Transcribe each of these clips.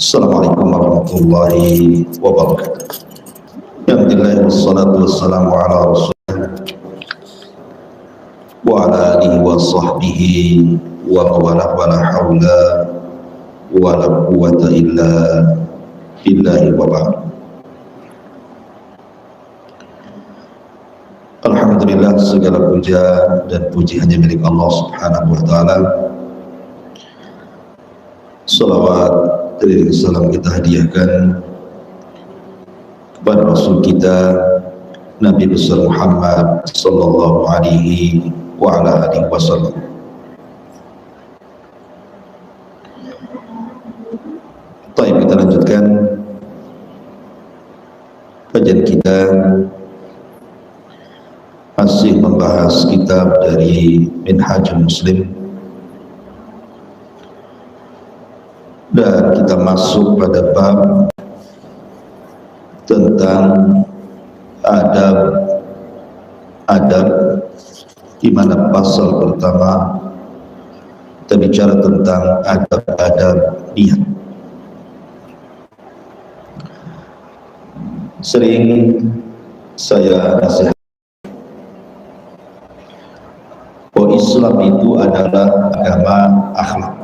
Assalamualaikum warahmatullahi wabarakatuh. Alhamdulillah wassalatu wassalamu ala rasulillah wa ala alihi wa sahbihi wa mawalah wa la hawla wa la quwwata illa billahi wa ba'd. Alhamdulillah, segala puja dan puji hanya milik Allah subhanahu wa ta'ala. Salawat dan salam kita hadiahkan kepada Rasul kita Nabi besar Muhammad sallallahu alaihi wa ala alihi wasallam. Baik, kita lanjutkan kajian kita, masih membahas kitab dari Minhajul Muslim, dan kita masuk pada bab tentang adab, di mana pasal pertama kita bicara tentang adab niat. Sering saya nasihat bahwa Islam itu adalah agama akhlak.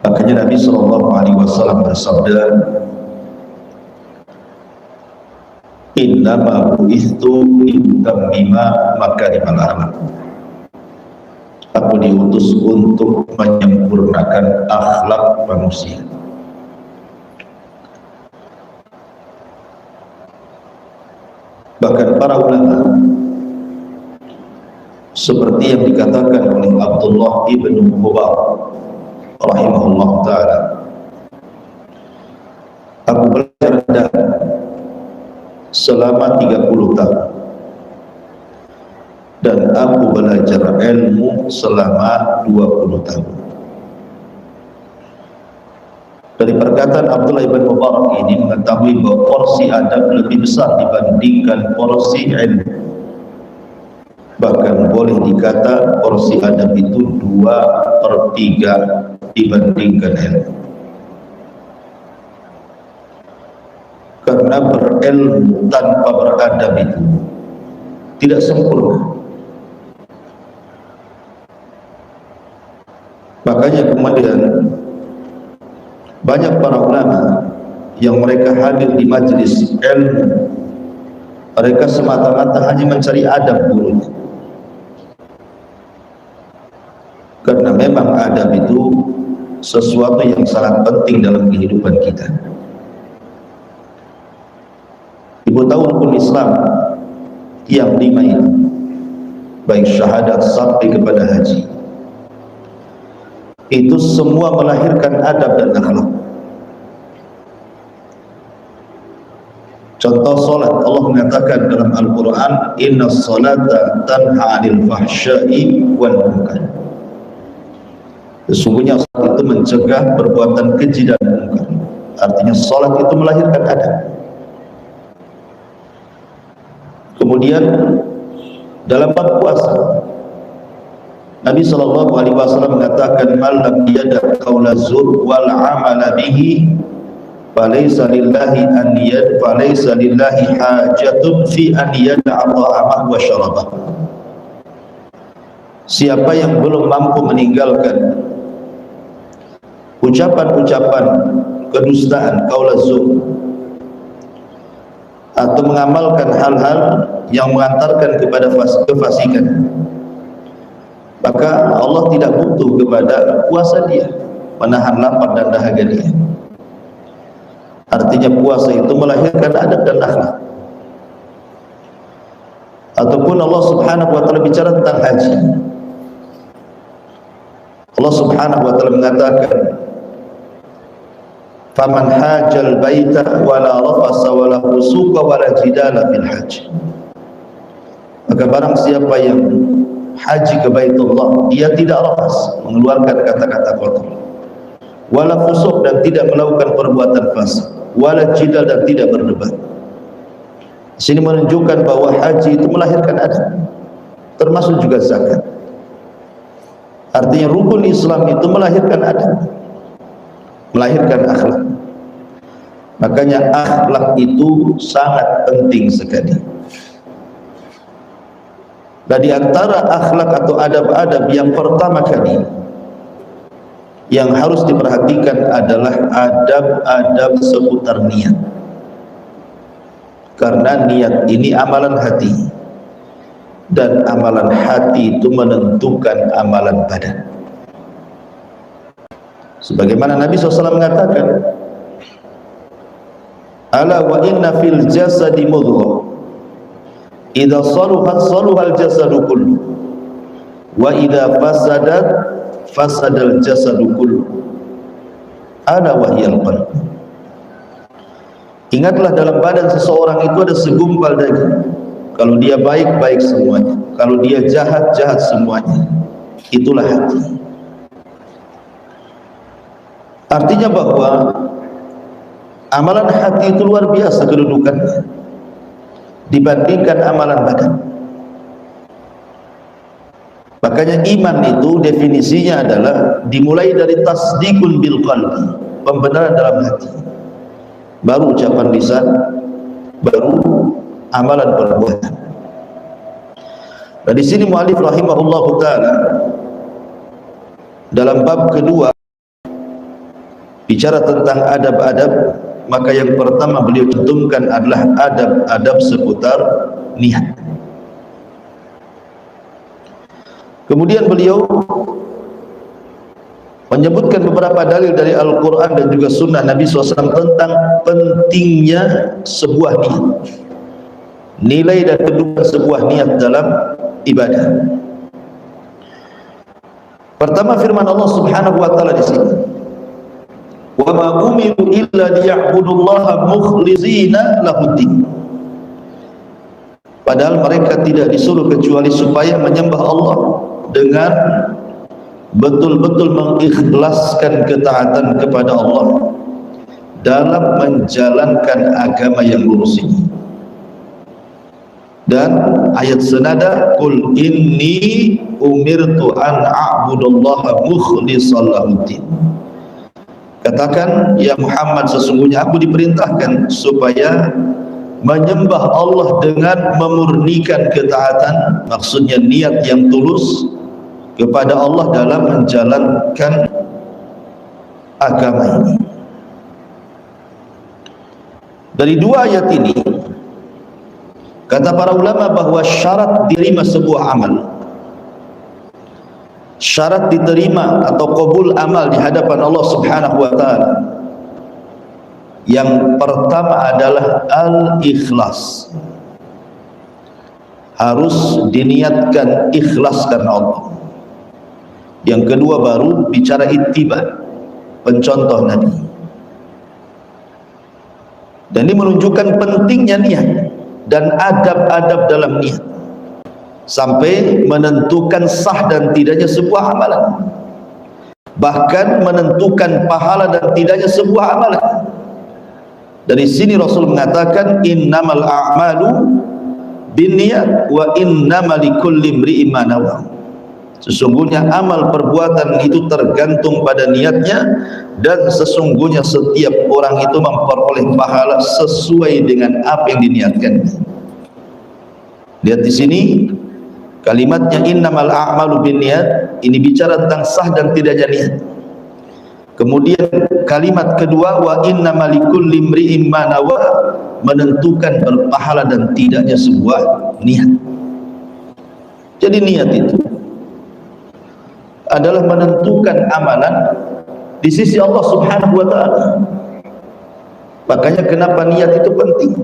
Makanya Nabi SAW bersabda, innama bu'ithtu litammima makarimal akhlak. Aku diutus untuk menyempurnakan akhlak manusia. Bahkan para ulama seperti yang dikatakan oleh Abdullah ibn Mubarak rahimahullah ta'ala, aku belajar dakwah selama 30 tahun dan aku belajar ilmu selama 20 tahun. Dari perkataan Abdullah ibn Mubarak ini mengetahui bahwa porsi adab lebih besar dibandingkan porsi ilmu. Bahkan boleh dikata porsi adab itu 2/3 dibandingkan ilmu. Karena berilmu tanpa beradab itu tidak sempurna. Makanya kemudian banyak para ulama yang mereka hadir di majelis ilmu, mereka semata-mata hanya mencari adab gurunya. Karena memang adab itu sesuatu yang sangat penting dalam kehidupan kita. Ibu tahu rukun Islam yang 5 itu, baik syahadat sampai kepada haji, itu semua melahirkan adab dan akhlak. Contoh salat, Allah mengatakan dalam Al-Quran, inna salata tanha 'anil fahsya'i wal munkar. Sesungguhnya salat itu mencegah perbuatan keji dan munkar. Artinya salat itu melahirkan adab. Kemudian dalam bab puasa, Nabi SAW mengatakan, man lam yada' qawla zur wal 'amala bihi falaysa lillahi hajatun fi an yada'a ta'amahu wa syarabah. Siapa yang belum mampu meninggalkan ucapan-ucapan kedustaan, qaula zur, atau mengamalkan hal-hal yang mengantarkan kepada kefasikan, maka Allah tidak butuh kepada puasa dia, menahan lapar dan dahaga dia. Artinya puasa itu melahirkan adab dan akhlak. Ataupun Allah subhanahu wa ta'ala bicara tentang haji, Allah subhanahu wa ta'ala mengatakan, faman hajjal baita wala rafasa wala fusuqa wala jidala fil hajj. Maka barang siapa yang haji ke Baitullah, dia tidak rafas, mengeluarkan kata-kata kotor, wala fusuq, dan tidak melakukan perbuatan fasik, wala jidal, dan tidak berdebat. Di sini menunjukkan bahwa haji itu melahirkan adab, termasuk juga zakat. Artinya rukun Islam itu melahirkan adab, melahirkan akhlak. Makanya akhlak itu sangat penting sekali. Dan di antara akhlak atau adab-adab yang pertama kali yang harus diperhatikan adalah adab-adab seputar niat. Karena niat ini amalan hati, dan amalan hati itu menentukan amalan badan. Sebagaimana Nabi SAW mengatakan, ala wa inna fil jasadi mudghah idza saluhat saluhal jasadu kullu wa idza fasadat fasadal jasadu kullu ala wahyal qalb. Ingatlah, dalam badan seseorang itu ada segumpal daging. Kalau dia baik, baik semuanya. Kalau dia jahat, jahat semuanya. Itulah hati. Artinya bahwa amalan hati itu luar biasa kedudukannya dibandingkan amalan badan. Makanya iman itu definisinya adalah dimulai dari tasdikun bil qalbi, pembenaran dalam hati, baru ucapan lisan, baru amalan perbuatan. Dan di sini muallif rahimahullah taala dalam bab kedua bicara tentang adab-adab, maka yang pertama beliau cantumkan adalah adab-adab seputar niat. Kemudian beliau menyebutkan beberapa dalil dari Al-Quran dan juga sunnah Nabi SAW tentang pentingnya sebuah niat, nilai dan kedudukan sebuah niat dalam ibadah. Pertama, firman Allah Subhanahu wa taala di sini, wa ma umiru illa liya'budullaha mukhlishina lahuddin. Padahal mereka tidak disuruh kecuali supaya menyembah Allah dengan betul-betul mengikhlaskan ketaatan kepada Allah dalam menjalankan agama yang lurus ini. Dan ayat senada, qul inni umirtu an a'budallaha mukhlishan lahuddin. Katakan, ya Muhammad, sesungguhnya aku diperintahkan supaya menyembah Allah dengan memurnikan ketaatan, maksudnya niat yang tulus kepada Allah dalam menjalankan agama ini. Dari dua ayat ini, kata para ulama bahwa syarat diterima sebuah amal, syarat diterima atau qabul amal di hadapan Allah Subhanahu wa taala, yang pertama adalah al-ikhlas. Harus diniatkan ikhlas karena Allah. Yang kedua baru bicara ittiba, pencontoh Nabi. Dan ini menunjukkan pentingnya niat dan adab-adab dalam niat, sampai menentukan sah dan tidaknya sebuah amalan, bahkan menentukan pahala dan tidaknya sebuah amalan. Dari sini Rasul mengatakan, innamal a'malu binniyat wa innamal likulli imri'in ma nawa. Sesungguhnya amal perbuatan itu tergantung pada niatnya, dan sesungguhnya setiap orang itu memperoleh pahala sesuai dengan apa yang diniatkan. Lihat di sini kalimatnya innamal a'malu binniyat, ini bicara tentang sah dan tidaknya niat. Kemudian kalimat kedua, wa innamal likulli imri'in ma nawa, menentukan berpahala dan tidaknya sebuah niat. Jadi niat itu adalah menentukan amalan di sisi Allah Subhanahu wa taala. Makanya kenapa niat itu penting?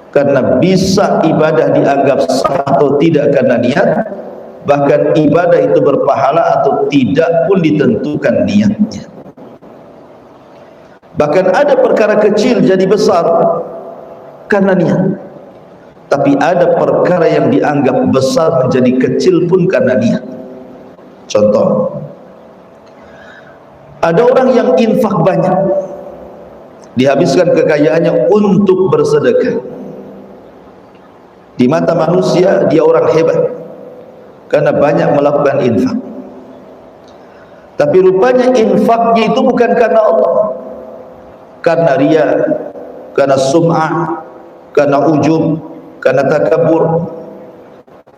Karena bisa ibadah dianggap sah atau tidak karena niat, bahkan ibadah itu berpahala atau tidak pun ditentukan niatnya. Bahkan ada perkara kecil jadi besar karena niat, tapi ada perkara yang dianggap besar menjadi kecil pun karena niat. Contoh, ada orang yang infak banyak, dihabiskan kekayaannya untuk bersedekah. Di mata manusia dia orang hebat karena banyak melakukan infak. Tapi rupanya infaknya itu bukan karena Allah, karena riya, karena sum'ah, karena ujub, karena takabur.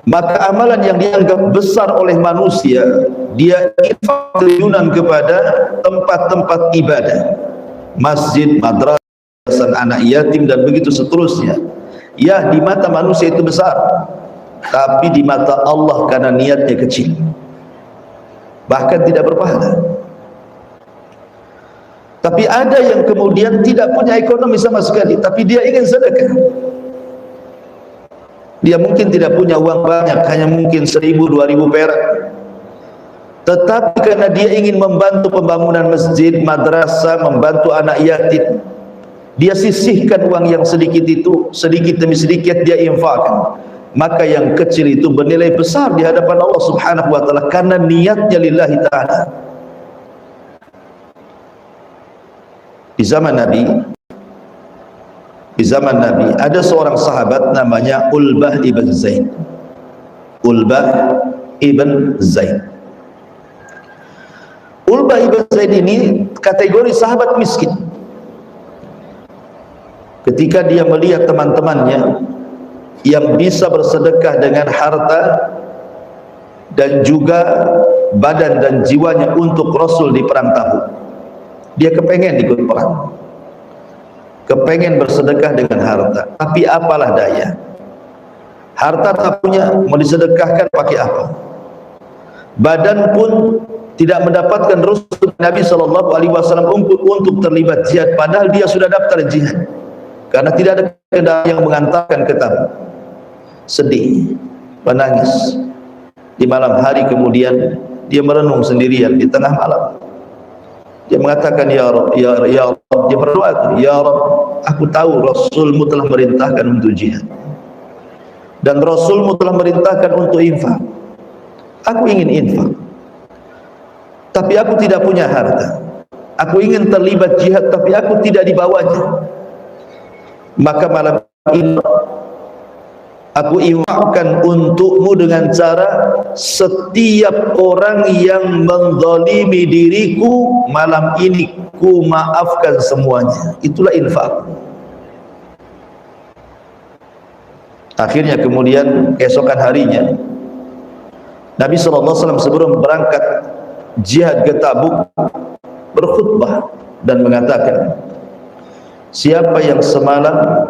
Maka amalan yang dianggap besar oleh manusia, dia infak triliunan kepada tempat-tempat ibadah, masjid, madrasah, anak yatim dan begitu seterusnya. Ya, di mata manusia itu besar, tapi di mata Allah karena niatnya kecil, bahkan tidak berpahala. Tapi ada yang kemudian tidak punya ekonomi sama sekali, tapi dia ingin sedekah. Dia mungkin tidak punya uang banyak, hanya mungkin 1.000, 2.000 perak, tetapi karena dia ingin membantu pembangunan masjid, madrasah, membantu anak yatim, dia sisihkan uang yang sedikit itu, sedikit demi sedikit dia infakkan. Maka yang kecil itu bernilai besar di hadapan Allah Subhanahu wa taala karena niatnya lillahi taala. Di zaman Nabi ada seorang sahabat namanya Ulbah ibn Zaid. Ulbah ibn Zaid. Ulbah ibn Zaid ini kategori sahabat miskin. Ketika dia melihat teman-temannya yang bisa bersedekah dengan harta dan juga badan dan jiwanya untuk Rasul di perang Tabuk, dia kepengen ikut perang, kepengen bersedekah dengan harta. Tapi apalah daya, harta tak punya, mau disedekahkan pakai apa? Badan pun tidak mendapatkan restu Nabi SAW untuk terlibat jihad, padahal dia sudah daftar jihad, karena tidak ada kendaraan yang mengantarkan ke Tabuk. Sedih, menangis. Di malam hari kemudian dia merenung sendirian di tengah malam. Dia mengatakan, ya Rabb, ya Rabb, dia berdoa, ya Rabb, aku tahu Rasulmu telah merintahkan untuk jihad dan Rasulmu telah merintahkan untuk infak. Aku ingin infak, tapi aku tidak punya harta. Aku ingin terlibat jihad, tapi aku tidak dibawanya. Maka malam ini aku infakkan untukmu dengan cara setiap orang yang menzalimi diriku, malam ini ku maafkan semuanya. Itulah infak. Akhirnya kemudian keesokan harinya Nabi SAW sebelum berangkat jihad ke Tabuk berkhutbah dan mengatakan, siapa yang semalam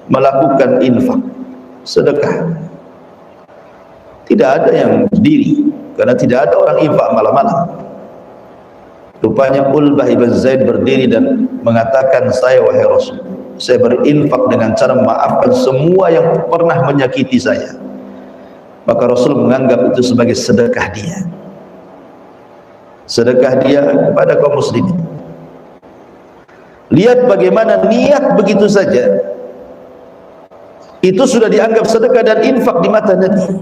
melakukan infak, sedekah, tidak ada yang berdiri karena tidak ada orang infak malam-malam. Rupanya Ulbah ibn Zaid berdiri dan mengatakan, saya wahai Rasul, saya berinfak dengan cara memaafkan semua yang pernah menyakiti saya. Maka Rasul menganggap itu sebagai sedekah dia, sedekah dia kepada kaum muslimin. Lihat bagaimana niat begitu saja itu sudah dianggap sedekah dan infak di mata Nabi,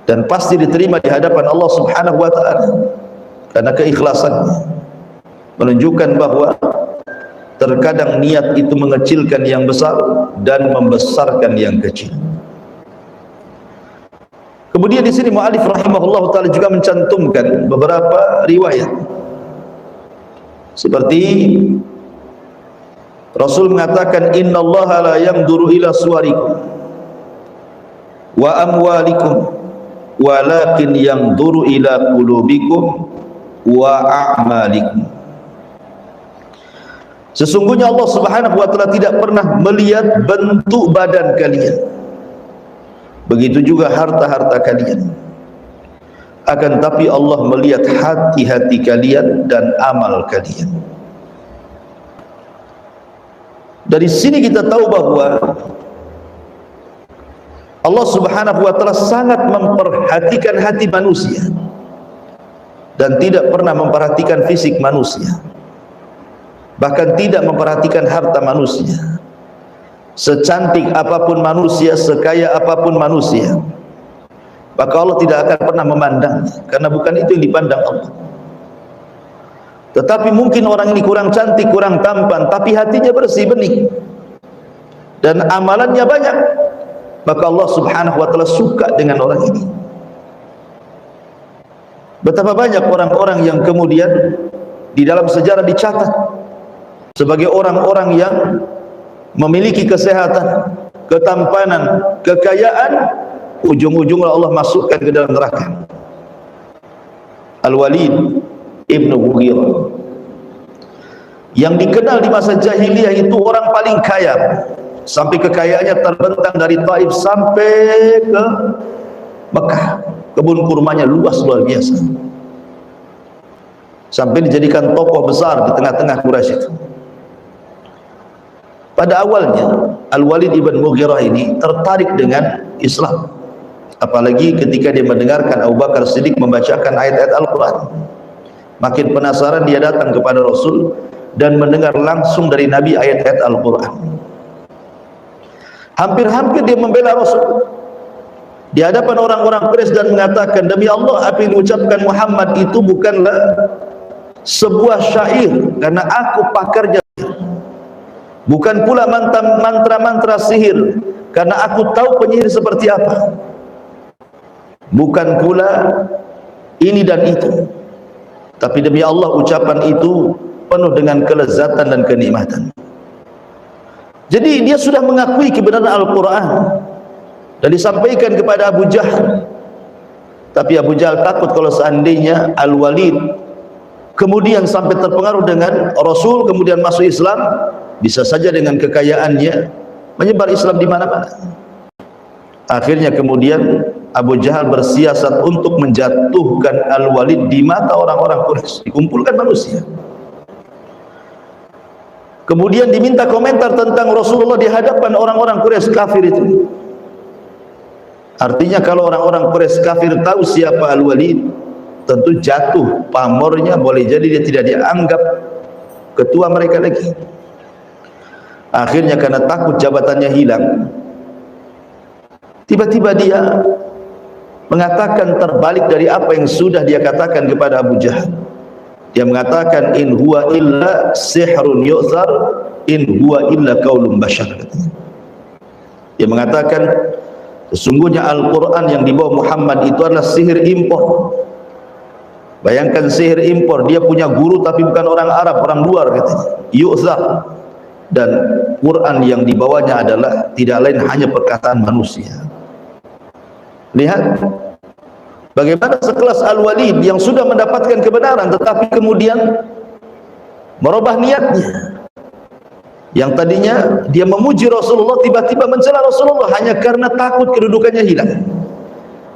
dan pasti diterima di hadapan Allah Subhanahu wa taala karena keikhlasannya. Menunjukkan bahwa terkadang niat itu mengecilkan yang besar dan membesarkan yang kecil. Kemudian di sini mu'alif rahimahullah taala juga mencantumkan beberapa riwayat seperti Rasul mengatakan, innallaha la yanzuru ila suwarikum wa amwalikum walakin yanzuru ila qulubikum wa a'malikum. Sesungguhnya Allah Subhanahu wa taala tidak pernah melihat bentuk badan kalian, begitu juga harta-harta kalian, akan tapi Allah melihat hati-hati kalian dan amal kalian. Dari sini kita tahu bahwa Allah Subhanahu wa taala sangat memperhatikan hati manusia dan tidak pernah memperhatikan fisik manusia, bahkan tidak memperhatikan harta manusia. Secantik apapun manusia, sekaya apapun manusia, maka Allah tidak akan pernah memandangnya, karena bukan itu yang dipandang Allah. Tetapi mungkin orang ini kurang cantik, kurang tampan, tapi hatinya bersih, bening, dan amalannya banyak, maka Allah Subhanahu wa taala suka dengan orang ini. Betapa banyak orang-orang yang kemudian di dalam sejarah dicatat sebagai orang-orang yang memiliki kesehatan, ketampanan, kekayaan, ujung-ujungnya Allah masukkan ke dalam neraka. Al-Walid ibn Mughirah, yang dikenal di masa jahiliyah itu orang paling kaya, sampai kekayaannya terbentang dari Taif sampai ke Mekah. Kebun kurmanya luas luar biasa, sampai dijadikan tokoh besar di tengah-tengah Quraisy itu. Pada awalnya Al-Walid ibn Mughirah ini tertarik dengan Islam, apalagi ketika dia mendengarkan Abu Bakar Siddiq membacakan ayat-ayat Al-Quran. Makin penasaran dia datang kepada Rasul dan mendengar langsung dari Nabi ayat-ayat Al-Quran. Hampir-hampir dia membela Rasul di hadapan orang-orang Quraisy dan mengatakan, demi Allah, apa yang diucapkan Muhammad itu bukanlah sebuah syair, karena aku pakarnya. Bukan pula mantra-mantra sihir, karena aku tahu penyihir seperti apa. Bukan pula ini dan itu, tapi demi Allah ucapan itu penuh dengan kelezatan dan kenikmatan. Jadi dia sudah mengakui kebenaran Al-Quran dan disampaikan kepada Abu Jahal. Tapi Abu Jahal takut kalau seandainya Al-Walid kemudian sampai terpengaruh dengan Rasul, kemudian masuk Islam, bisa saja dengan kekayaannya menyebar Islam di mana-mana. Akhirnya kemudian Abu Jahal bersiasat untuk menjatuhkan Al-Walid di mata orang-orang Quraisy, dikumpulkan manusia. Kemudian diminta komentar tentang Rasulullah di hadapan orang-orang Quraisy kafir itu. Artinya kalau orang-orang Quraisy kafir tahu siapa Al-Walid, tentu jatuh pamornya, boleh jadi dia tidak dianggap ketua mereka lagi. Akhirnya karena takut jabatannya hilang, tiba-tiba dia mengatakan terbalik dari apa yang sudah dia katakan kepada Abu Jahal. Dia mengatakan, in huwa illa sihrun yu'thar, in huwa illa qaulun bashar. Dia mengatakan sesungguhnya Al-Quran yang dibawa Muhammad itu adalah sihir impor. Bayangkan sihir impor, dia punya guru tapi bukan orang Arab, orang luar katanya, yu'thar. Dan Quran yang dibawanya adalah tidak lain hanya perkataan manusia. Lihat bagaimana sekelas Al-Walid yang sudah mendapatkan kebenaran tetapi kemudian merubah niatnya. Yang tadinya dia memuji Rasulullah, tiba-tiba mencela Rasulullah hanya karena takut kedudukannya hilang.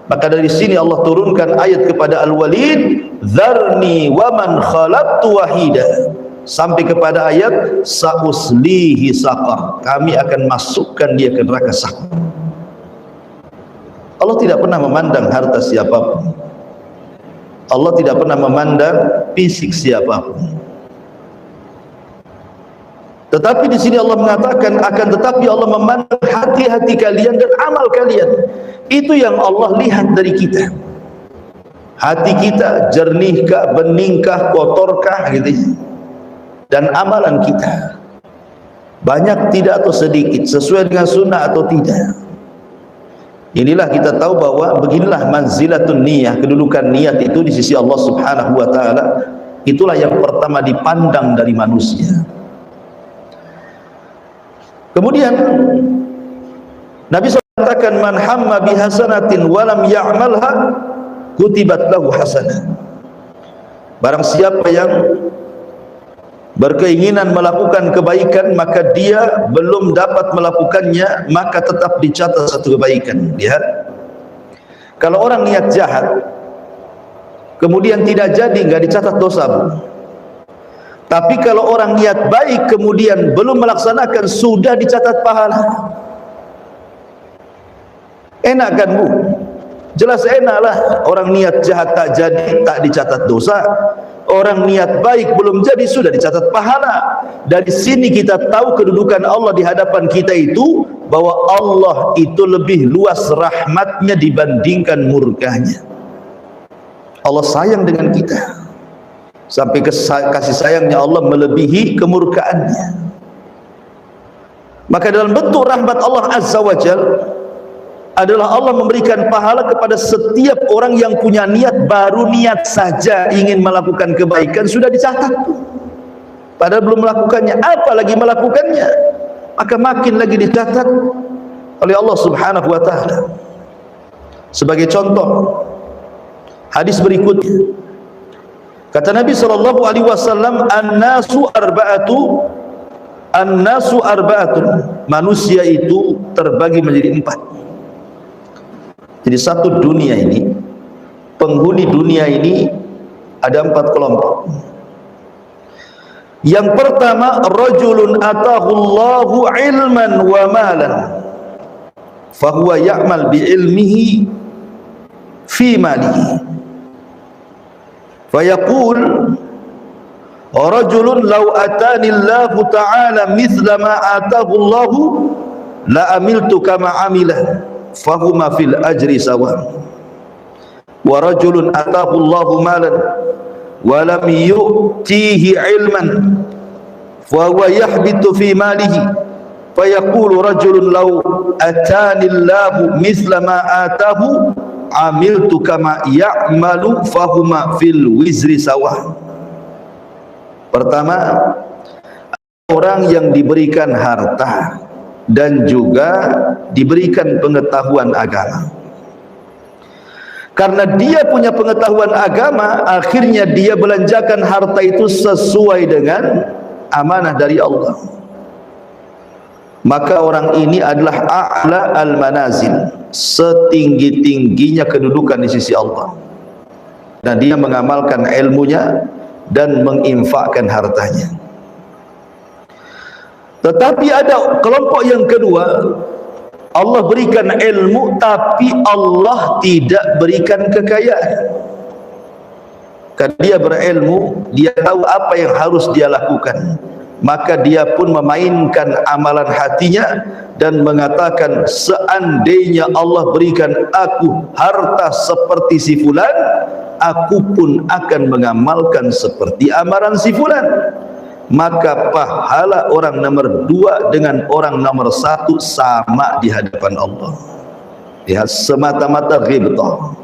Maka dari sini Allah turunkan ayat kepada Al-Walid, "Dzarni wa man khalaqtu wahida." Sampai kepada ayat sa'uslihi saqar, kami akan masukkan dia ke neraka saqar. Allah tidak pernah memandang harta siapapun, Allah tidak pernah memandang fisik siapapun. Tetapi di sini Allah mengatakan, akan tetapi Allah memandang hati-hati kalian dan amal kalian. Itu yang Allah lihat dari kita. Hati kita jernihkah, beningkah, kotorkah gitu. Dan amalan kita banyak tidak atau sedikit, sesuai dengan sunnah atau tidak. Inilah kita tahu bahwa beginilah manzilatun niyah, kedudukan niat itu di sisi Allah Subhanahu wa taala. Itulah yang pertama dipandang dari manusia. Kemudian Nabi SAW katakan, man hamma bihasanatin walam ya'malha kutibat lahu hasanah. Barang siapa yang berkeinginan melakukan kebaikan maka dia belum dapat melakukannya, maka tetap dicatat satu kebaikan. Lihat, kalau orang niat jahat kemudian tidak jadi, nggak dicatat dosa. Tapi kalau orang niat baik kemudian belum melaksanakan, sudah dicatat pahala. Enak kan Bu? Jelas enaklah. Orang niat jahat tak jadi, tak dicatat dosa. Orang niat baik belum jadi, sudah dicatat pahala. Dari sini kita tahu kedudukan Allah di hadapan kita itu, bahwa Allah itu lebih luas rahmatnya dibandingkan murkanya. Allah sayang dengan kita, sampai kasih sayangnya Allah melebihi kemurkaannya. Maka dalam bentuk rahmat Allah Azza wa Jalla, adalah Allah memberikan pahala kepada setiap orang yang punya niat, baru niat saja ingin melakukan kebaikan sudah dicatat, padahal belum melakukannya, apalagi melakukannya, maka makin lagi dicatat oleh Allah Subhanahu wa taala. Sebagai contoh, hadis berikutnya kata Nabi sallallahu alaihi wasallam, an-nasu arba'atun, manusia itu terbagi menjadi 4. Jadi satu dunia ini, penghuni dunia ini ada 4 kelompok. Yang pertama, rajulun atahullahu ilman wa malan fahuwa ya'mal bi ilmihi fi malihi fayaqul rajulun law atani Allahu ta'ala mithla ma atahu Allahu la amiltu kama amila fahuma fil ajri sawa. Wa rajulun atahu Allahu malan wa lam yu'tihi ilman fa huwa yahbitu fi malihi fayaqulu rajulun law atani Allahu mithla ma atahu amiltu kama ya'malu fahuma fil wizri sawa. Pertama, orang yang diberikan harta dan juga diberikan pengetahuan agama. Karena dia punya pengetahuan agama, akhirnya dia belanjakan harta itu sesuai dengan amanah dari Allah. Maka orang ini adalah a'la al-manazil, setinggi-tingginya kedudukan di sisi Allah. Dan dia mengamalkan ilmunya dan menginfakkan hartanya. Tetapi ada kelompok yang kedua, Allah berikan ilmu tapi Allah tidak berikan kekayaan. Karena dia berilmu, dia tahu apa yang harus dia lakukan, maka dia pun memainkan amalan hatinya dan mengatakan, seandainya Allah berikan aku harta seperti si fulan, aku pun akan mengamalkan seperti amalan si fulan. Maka pahala orang nomor 2 dengan orang nomor 1 sama di hadapan Allah. Ya, semata-mata ghibtah,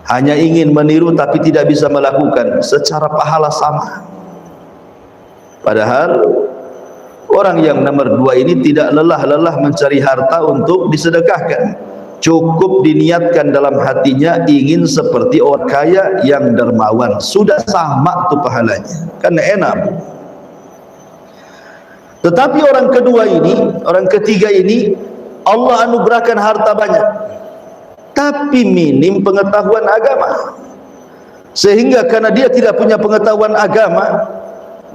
hanya ingin meniru tapi tidak bisa melakukan, secara pahala sama. Padahal orang yang nomor 2 ini tidak lelah-lelah mencari harta untuk disedekahkan, cukup diniatkan dalam hatinya ingin seperti orang kaya yang dermawan, sudah sama tuh pahalanya, karena enak. Tetapi orang kedua ini, orang ketiga ini, Allah anugerahkan harta banyak tapi minim pengetahuan agama, sehingga karena dia tidak punya pengetahuan agama,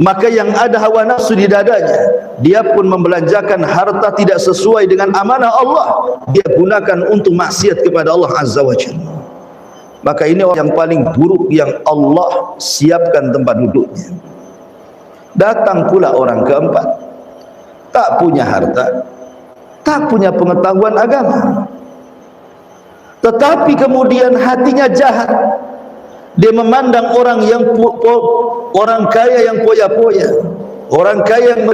maka yang ada hawa nafsu di dadanya, dia pun membelanjakan harta tidak sesuai dengan amanah Allah, dia gunakan untuk maksiat kepada Allah Azza wa Jalla. Maka ini orang yang paling buruk yang Allah siapkan tempat duduknya. Datang pula orang keempat, tak punya harta, tak punya pengetahuan agama, tetapi kemudian hatinya jahat. Dia memandang orang yang orang kaya yang poya-poya, orang kaya yang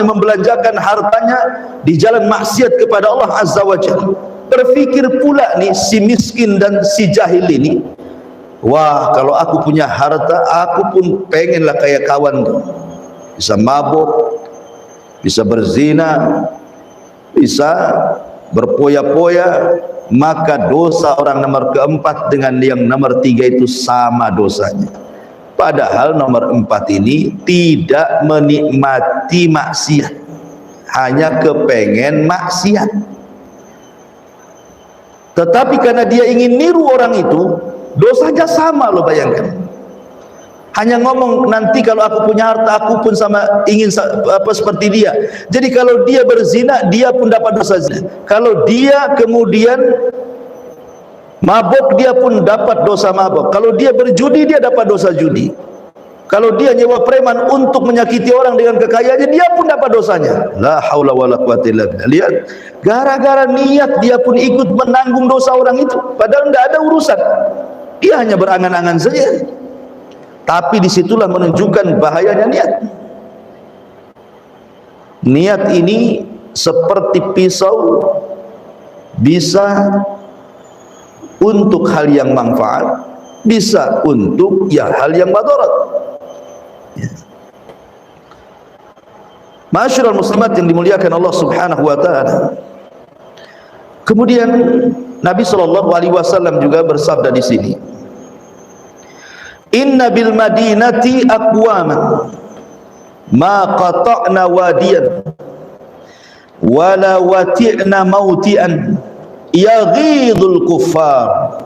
membelanjakan hartanya di jalan maksiat kepada Allah Azza wa Jalla. Berpikir pula nih si miskin dan si jahil ini, wah, kalau aku punya harta, aku pun pengenlah kayak kawan tuh, bisa mabuk, bisa berzina, bisa berpoya-poya. Maka dosa orang nomor keempat dengan yang nomor 3 itu sama dosanya. Padahal nomor 4 ini tidak menikmati maksiat, hanya kepengen maksiat. Tetapi karena dia ingin niru orang itu, dosanya sama, lo bayangkan. Hanya ngomong, nanti kalau aku punya harta, aku pun sama, ingin seperti dia. Jadi kalau dia berzina, dia pun dapat dosa zina. Kalau dia kemudian mabuk, dia pun dapat dosa mabuk. Kalau dia berjudi, dia dapat dosa judi. Kalau dia nyewa preman untuk menyakiti orang dengan kekayaannya, dia pun dapat dosanya. La haula wala quwata illa billah. Lihat, gara-gara niat dia pun ikut menanggung dosa orang itu, padahal tidak ada urusan. Dia hanya berangan-angan saja. Tapi disitulah menunjukkan bahayanya niat. Niat ini seperti pisau bisa untuk hal yang manfaat, bisa untuk hal yang madarat. Ma'asyiral muslimat yang dimuliakan Allah Subhanahu wa taala. Kemudian Nabi sallallahu alaihi wasallam juga bersabda di sini, "Inna bil madinati aqwaman ma qata'na wadiyan wala wati'na mauti'an yaghidul kuffar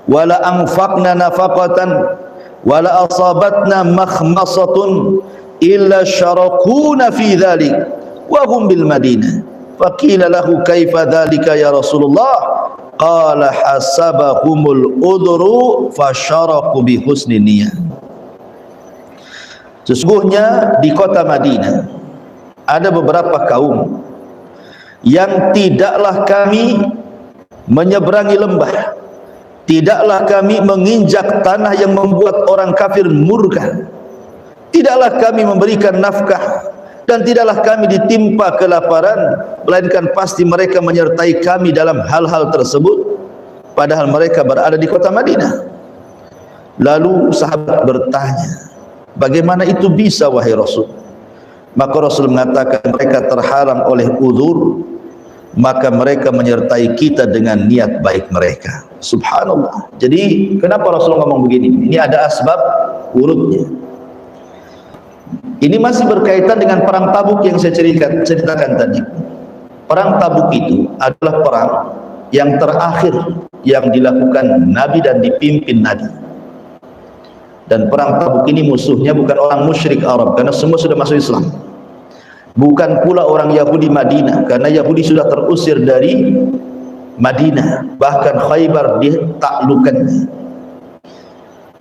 wala anfaqna nafaqatan wala asabatna makhmasatun illa syarakuna fi dhalik wa hum bil madinah." Faqila lahu kaifa dhalika ya Rasulullah? Qala hasabahumul udru fasyaraku bi husni niyah. Sesungguhnya di kota Madinah ada beberapa kaum yang tidaklah kami menyeberangi lembah, tidaklah kami menginjak tanah yang membuat orang kafir murka, tidaklah kami memberikan nafkah, dan tidaklah kami ditimpa kelaparan, melainkan pasti mereka menyertai kami dalam hal-hal tersebut, padahal mereka berada di kota Madinah. Lalu sahabat bertanya, bagaimana itu bisa wahai Rasul? Maka Rasul mengatakan, mereka terhalang oleh uzur, maka mereka menyertai kita dengan niat baik mereka. Subhanallah. Jadi kenapa Rasul ngomong begini? Ini ada asbab urutnya. Ini masih berkaitan dengan perang Tabuk yang saya ceritakan tadi. Perang Tabuk itu adalah perang yang terakhir yang dilakukan Nabi dan dipimpin Nabi. Dan perang Tabuk ini musuhnya bukan orang musyrik Arab, karena semua sudah masuk Islam. Bukan pula orang Yahudi Madinah, karena Yahudi sudah terusir dari Madinah, bahkan Khaybar ditaklukkannya.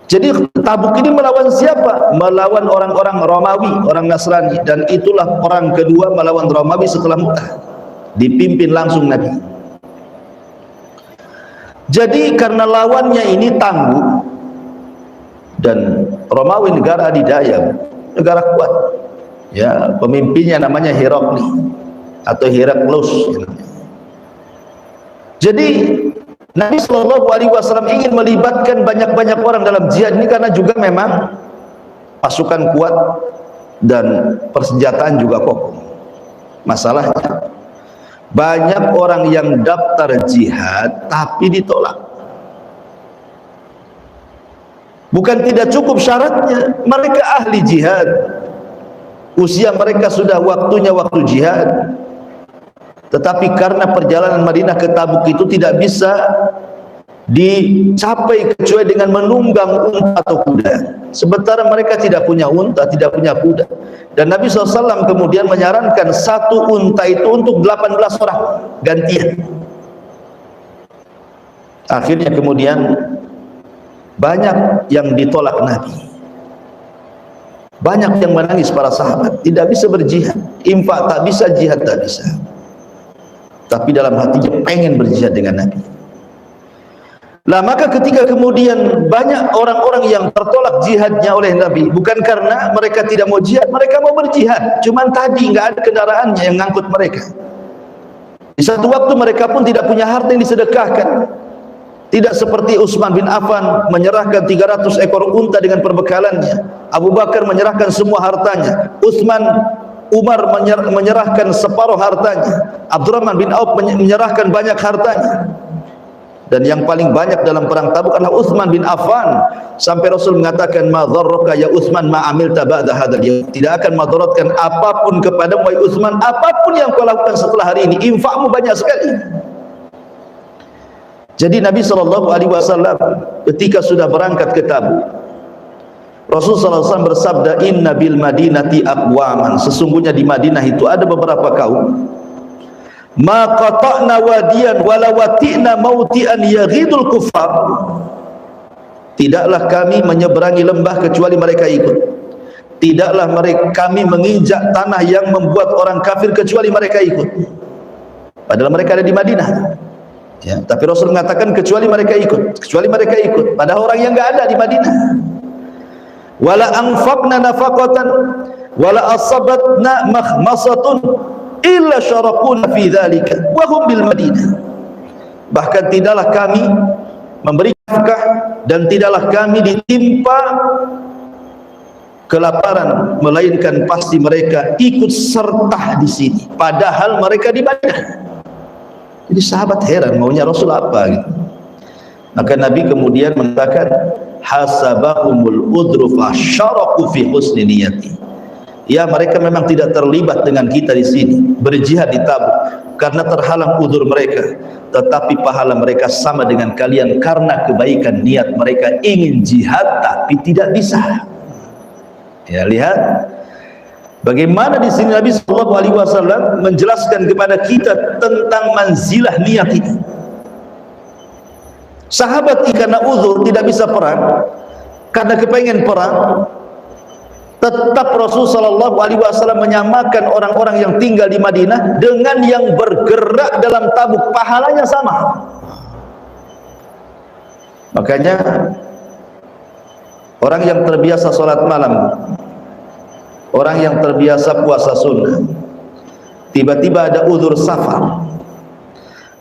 Jadi Tabuk ini melawan siapa? Melawan orang-orang Romawi, orang Nasrani, dan itulah perang kedua melawan Romawi setelah Mu'tah, dipimpin langsung Nabi. Jadi karena lawannya ini tangguh, dan Romawi negara adidaya, negara kuat, ya, pemimpinnya namanya Herakli atau Heraklus. Jadi Nabi sallallahu alaihi wasallam ingin melibatkan banyak-banyak orang dalam jihad ini, karena juga memang pasukan kuat dan persenjataan juga kokoh. Masalahnya banyak orang yang daftar jihad tapi ditolak. Bukan tidak cukup syaratnya, mereka ahli jihad, usia mereka sudah waktunya waktu jihad, tetapi karena perjalanan Madinah ke Tabuk itu tidak bisa dicapai kecuali dengan menunggang unta atau kuda, sementara mereka tidak punya unta, tidak punya kuda. Dan Nabi SAW kemudian menyarankan satu unta itu untuk 18 orang gantian. Akhirnya kemudian banyak yang ditolak Nabi, banyak yang menangis para sahabat, tidak bisa berjihad, infak tak bisa, jihad tak bisa, tapi dalam hatinya pengen berjihad dengan Nabi. Lah maka ketika kemudian banyak orang-orang yang tertolak jihadnya oleh Nabi, bukan karena mereka tidak mau jihad, mereka mau berjihad, cuman tadi nggak ada kendaraannya yang ngangkut mereka. Di satu waktu mereka pun tidak punya harta yang disedekahkan. Tidak seperti Utsman bin Affan menyerahkan 300 ekor unta dengan perbekalannya, Abu Bakar menyerahkan semua hartanya, Umar menyerahkan separuh hartanya, Abdurrahman bin Auf menyerahkan banyak hartanya. Dan yang paling banyak dalam perang Tabuk adalah Utsman bin Affan, sampai Rasul mengatakan, ma dharraka ya Utsman ma amilta ba'da hadzal yaum, tidak akan madaratkan apapun kepadamu wahai Utsman, apapun yang kau lakukan setelah hari ini, infakmu banyak sekali. Jadi Nabi SAW ketika sudah berangkat ke Tabuk, Rasulullah SAW bersabda, inna bil madinati aqwaman, sesungguhnya di Madinah itu ada beberapa kaum, ma qata'na wadiyan wala wati'na mauti'an yaghidul kuffar, tidaklah kami menyeberangi lembah kecuali mereka ikut, tidaklah kami menginjak tanah yang membuat orang kafir kecuali mereka ikut, padahal mereka ada di Madinah. Ya, tapi Rasul mengatakan kecuali mereka ikut, kecuali mereka ikut, padahal orang yang enggak ada di Madinah. Wala anfaqna nafaqatan wala asabatna makhmasatun illa syarakuna fi dzalika wa hum bil Madinah. bahkan tidaklah kami memberi nafkah dan tidaklah kami ditimpa kelaparan, melainkan pasti mereka ikut serta di sini, padahal mereka di Madinah. Jadi sahabat heran, maunya Rasul apa gitu. Maka Nabi kemudian mengatakan, hasabahumul udru fasyaraku fi husni niyati. Ya, mereka memang tidak terlibat dengan kita di sini, berjihad di Tabuk karena terhalang udzur mereka, tetapi pahala mereka sama dengan kalian karena kebaikan niat mereka ingin jihad tapi tidak bisa. Ya, lihat bagaimana di sini Nabi SAW menjelaskan kepada kita tentang manzilah niat ini. Sahabat karena uzur tidak bisa perang, karena kepengen perang, tetap Rasulullah SAW menyamakan orang-orang yang tinggal di Madinah dengan yang bergerak dalam Tabuk, pahalanya sama. Makanya orang yang terbiasa sholat malam, orang yang terbiasa puasa sunnah, tiba-tiba ada uzur safar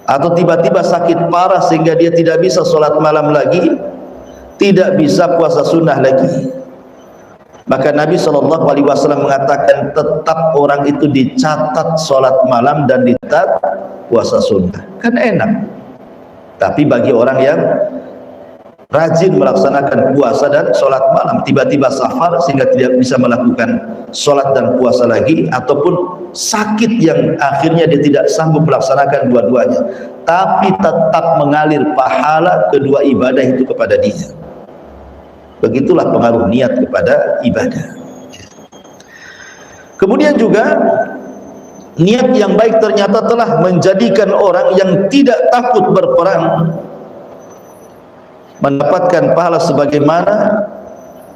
atau tiba-tiba sakit parah sehingga dia tidak bisa sholat malam lagi, tidak bisa puasa sunnah lagi, maka Nabi SAW mengatakan tetap orang itu dicatat sholat malam dan dicatat puasa sunnah. Kan enak. Tapi bagi orang yang rajin melaksanakan puasa dan sholat malam, tiba-tiba safar sehingga tidak bisa melakukan sholat dan puasa lagi, ataupun sakit yang akhirnya dia tidak sanggup melaksanakan dua-duanya, tapi tetap mengalir pahala kedua ibadah itu kepada dia. Begitulah pengaruh niat kepada ibadah. Kemudian juga niat yang baik ternyata telah menjadikan orang yang tidak takut berperang mendapatkan pahala sebagaimana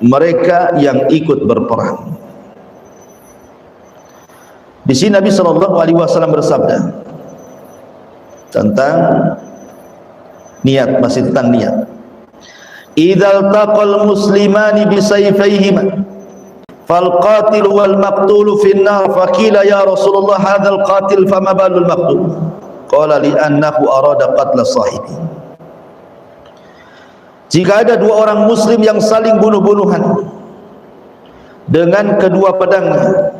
mereka yang ikut berperang. Di sini Nabi SAW bersabda tentang niat, masih tentang niat. Idzal taqal muslimani bisayfayhima fal qatil wal maqtul fin nar faqila ya Rasulullah hadzal qatil fama balul maqtul qala li annahu arada qatla sahibi. Jika ada dua orang muslim yang saling bunuh-bunuhan dengan kedua pedangnya,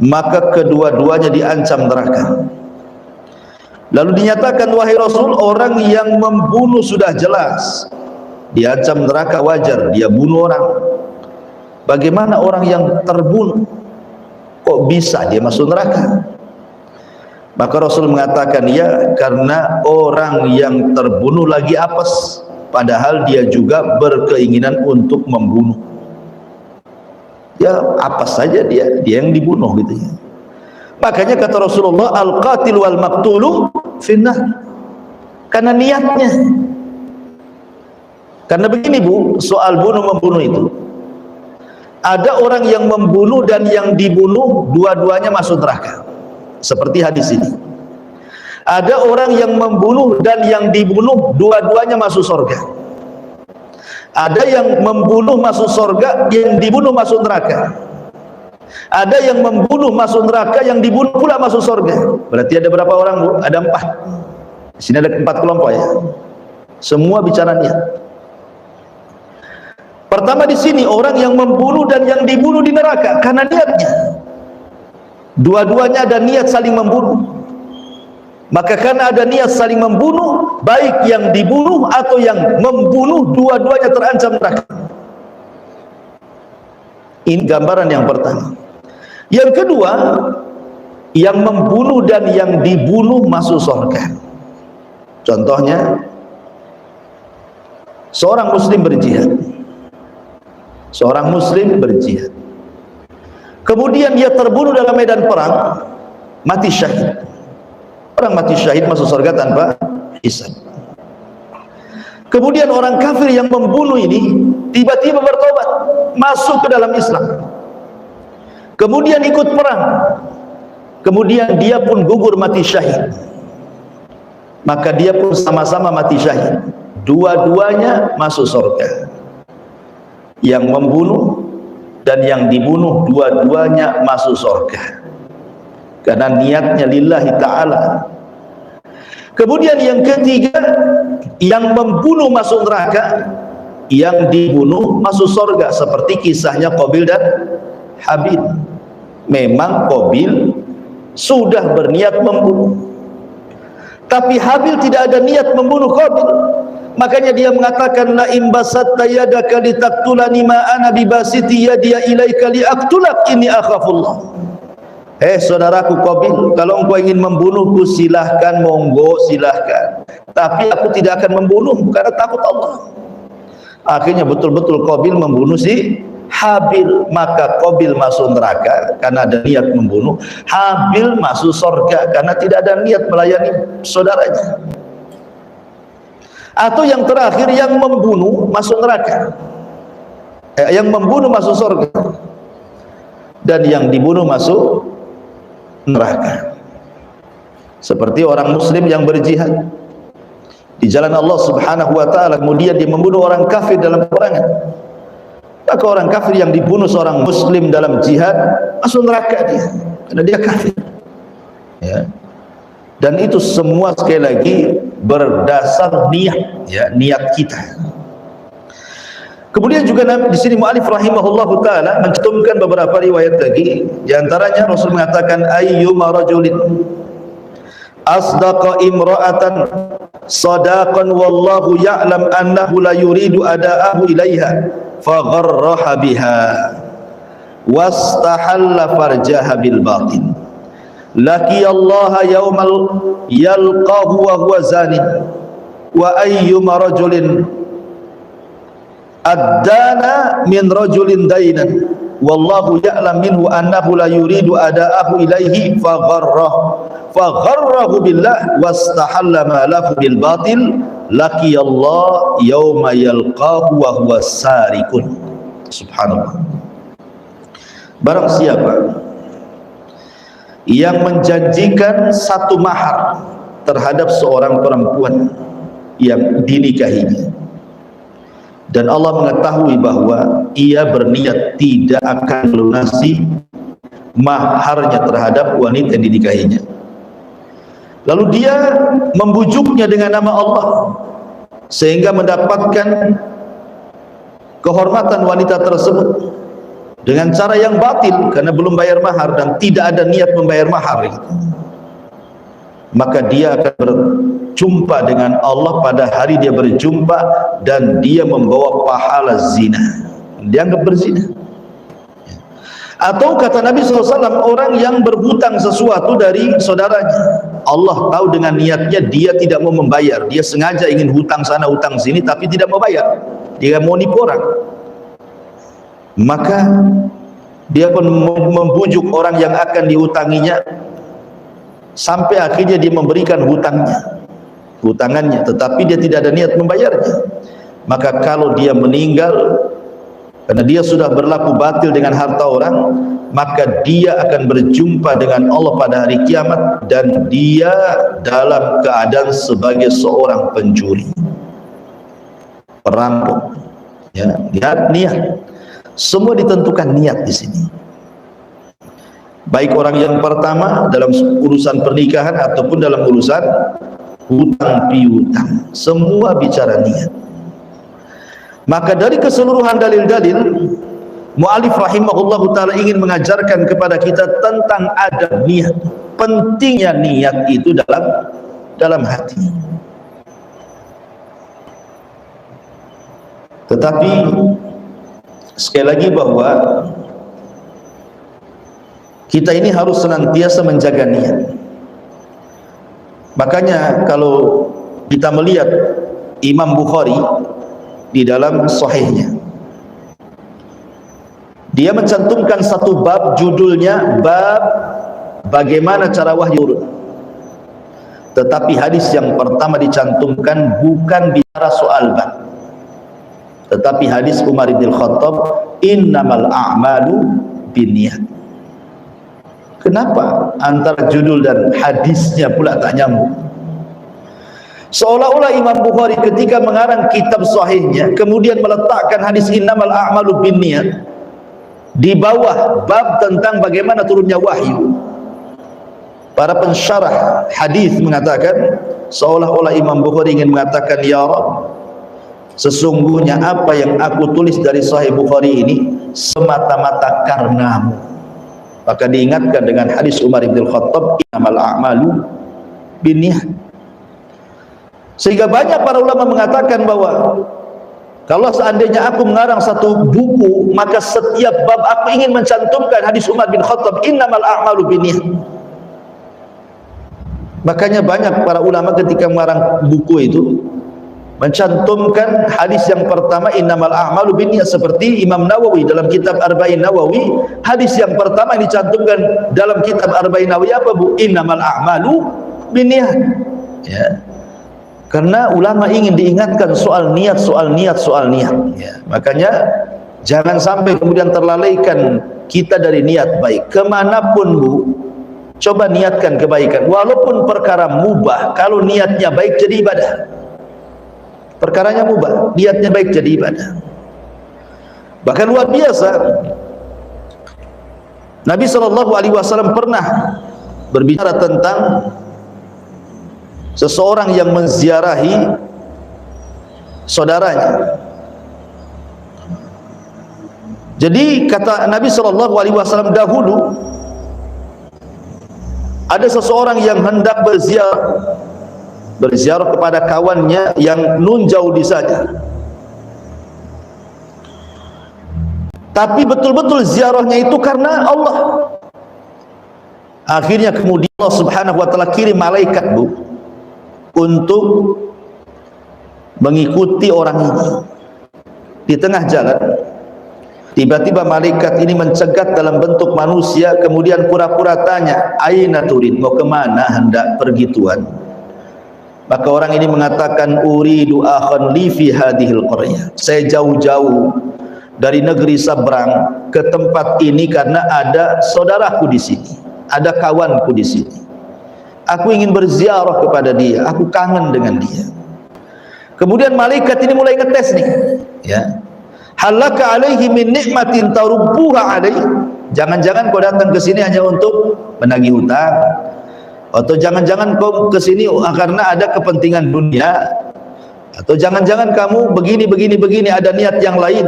maka kedua-duanya diancam neraka. Lalu dinyatakan, wahai Rasul, orang yang membunuh sudah jelas diancam neraka, wajar dia bunuh orang. Bagaimana orang yang terbunuh kok bisa dia masuk neraka? Maka Rasul mengatakan, ya karena orang yang terbunuh lagi apes, padahal dia juga berkeinginan untuk membunuh. Ya apa saja dia yang dibunuh gitu ya. Makanya kata Rasulullah, al-qatil wal maqtulu finnah, karena niatnya. Karena begini Bu, soal bunuh-membunuh itu, ada orang yang membunuh dan yang dibunuh dua-duanya masuk neraka, seperti hadis ini. Ada orang yang membunuh dan yang dibunuh dua-duanya masuk surga. Ada yang membunuh masuk surga, yang dibunuh masuk neraka. Ada yang membunuh masuk neraka, yang dibunuh pula masuk surga. Berarti ada berapa orang Bu? Ada 4. Di sini ada 4 kelompok ya. Semua bicara niat. Pertama di sini orang yang membunuh dan yang dibunuh di neraka karena niatnya. Dua-duanya ada niat saling membunuh. Maka karena ada niat saling membunuh, baik yang dibunuh atau yang membunuh, dua-duanya terancam neraka. Ini gambaran yang pertama. Yang kedua, yang membunuh dan yang dibunuh masuk surga. Contohnya, seorang muslim berjihad. Seorang muslim berjihad. Kemudian dia terbunuh dalam medan perang, mati syahid. Orang mati syahid masuk surga tanpa hisab. Kemudian orang kafir yang membunuh ini tiba-tiba bertobat, masuk ke dalam Islam. Kemudian ikut perang. Kemudian dia pun gugur mati syahid. Maka dia pun sama-sama mati syahid. Dua-duanya masuk surga. Yang membunuh dan yang dibunuh dua-duanya masuk surga. Karena niatnya lillahi ta'ala. Kemudian yang ketiga, yang membunuh masuk neraka, yang dibunuh masuk surga, seperti kisahnya Qabil dan Habil. Memang Qabil sudah berniat membunuh, tapi Habil tidak ada niat membunuh Qabil. Makanya dia mengatakan, la imbasatta yadaka litaqtulani ma ana bibasiti yadiya ilaika liaqtulak inni akhafullah. Saudaraku Qabil, kalau engkau ingin membunuhku silahkan, monggo silahkan, tapi aku tidak akan membunuhmu karena takut Allah. Akhirnya betul-betul Qabil membunuh si Habil. Maka Qabil masuk neraka karena ada niat membunuh, Habil masuk surga karena tidak ada niat melayani saudaranya. Atau yang terakhir, yang membunuh masuk neraka, yang membunuh masuk surga, dan yang dibunuh masuk neraka. Seperti orang muslim yang berjihad di jalan Allah Subhanahu wa taala, kemudian dia membunuh orang kafir dalam peperangan, maka orang kafir yang dibunuh seorang muslim dalam jihad masuk neraka dia, karena dia kafir, ya. Dan itu semua sekali lagi berdasar niat, ya, niat kita. Kemudian juga di sini mu'alif rahimahullahu ta'ala mencantumkan beberapa riwayat lagi. Di antaranya Rasul mengatakan, ayyuma rajulin asdaqa imra'atan sadaqan wallahu ya'lam annahu la yuridu ada'ahu ilaiha fagharraha biha wastahalla farjaha bil batin laqiyallaha yawmal yalqahu wa huwa zanin wa ayyuma rajulin addana min rajulin dainan wallahu ya'lam minhu annahu la yuridu ada'ahu ilaihi fagharrahu billah wastahalla ma lahu bil batil laqiyallahu yawma yalqahu wa huwa sarikun. Subhanallah. Barang siapa yang menjanjikan satu mahar terhadap seorang perempuan yang dinikahinya, dan Allah mengetahui bahwa ia berniat tidak akan melunasi maharnya terhadap wanita yang dinikahinya, lalu dia membujuknya dengan nama Allah sehingga mendapatkan kehormatan wanita tersebut dengan cara yang batil karena belum bayar mahar dan tidak ada niat membayar mahar itu, maka dia akan berjumpa dengan Allah pada hari dia berjumpa dan dia membawa pahala zina, dianggap berzina. Atau kata Nabi SAW, orang yang berhutang sesuatu dari saudaranya, Allah tahu dengan niatnya dia tidak mau membayar, dia sengaja ingin hutang sana hutang sini tapi tidak mau bayar, dia mau nipu orang, maka dia pun membujuk orang yang akan dihutanginya sampai akhirnya dia memberikan hutangannya, tetapi dia tidak ada niat membayarnya. Maka kalau dia meninggal karena dia sudah berlaku batil dengan harta orang, maka dia akan berjumpa dengan Allah pada hari kiamat dan dia dalam keadaan sebagai seorang pencuri, perampok, ya. Lihat niat. Semua ditentukan niat di sini. Baik orang yang pertama dalam urusan pernikahan ataupun dalam urusan hutang piutang, semua bicara niat. Maka dari keseluruhan dalil-dalil, mu'alif rahimahullahu ta'ala ingin mengajarkan kepada kita tentang adab niat, pentingnya niat itu dalam hati. Tetapi sekali lagi bahwa kita ini harus senantiasa menjaga niat. Makanya kalau kita melihat Imam Bukhari di dalam sahihnya, dia mencantumkan satu bab, judulnya bab bagaimana cara wahyu turun. Tetapi hadis yang pertama dicantumkan bukan bicara soal bab, tetapi hadis Umar bin Khattab, innamal a'malu binniyat. Kenapa antara judul dan hadisnya pula tak nyambung? Seolah-olah Imam Bukhari ketika mengarang kitab sahihnya kemudian meletakkan hadis innamal a'malu binniyat di bawah bab tentang bagaimana turunnya wahyu. Para pensyarah hadis mengatakan seolah-olah Imam Bukhari ingin mengatakan, ya Rabb, sesungguhnya apa yang aku tulis dari Sahih Bukhari ini semata-mata karenamu. Maka diingatkan dengan hadis Umar bin Khattab, innamal a'malu binniyat. Sehingga banyak para ulama mengatakan bahwa kalau seandainya aku mengarang satu buku, maka setiap bab aku ingin mencantumkan hadis Umar bin Khattab, innamal a'malu binniyat. Makanya banyak para ulama ketika mengarang buku itu mencantumkan hadis yang pertama, innamal a'malu binniyat, seperti Imam Nawawi dalam kitab Arba'in Nawawi. Hadis yang pertama yang dicantumkan dalam kitab Arba'in Nawawi apa, Bu? Innamal a'malu binniyat. Ya. Karena ulama ingin diingatkan soal niat, soal niat, soal niat. Ya. Makanya jangan sampai kemudian terlalaikan kita dari niat baik. Kemanapun, Bu, coba niatkan kebaikan. Walaupun perkara mubah, kalau niatnya baik jadi ibadah. Perkaranya mubah, niatnya baik jadi ibadah. Bahkan luar biasa, Nabi SAW pernah berbicara tentang seseorang yang menziarahi saudaranya. Jadi kata Nabi SAW, dahulu ada seseorang yang hendak berziarah kepada kawannya yang nun jauh di sana. Tapi betul-betul ziarahnya itu karena Allah. Akhirnya kemudian Allah Subhanahu wa taala kirim malaikat, Bu, untuk mengikuti orang ini. Di tengah jalan tiba-tiba malaikat ini mencegat dalam bentuk manusia, kemudian pura-pura tanya, aina turid, mau kemana hendak pergi Tuhan? Maka orang ini mengatakan, uridu akhan li fi hadhil qaryah, saya jauh-jauh dari negeri seberang ke tempat ini karena ada saudaraku di sini, ada kawanku di sini. Aku ingin berziarah kepada dia, aku kangen dengan dia. Kemudian malaikat ini mulai ngetes nih, ya. Halaka alaihi min nikmatin tarubbuha alaihi. Jangan-jangan kau datang ke sini hanya untuk menagih hutang, atau jangan-jangan kau ke sini karena ada kepentingan dunia, atau jangan-jangan kamu begini ada niat yang lain.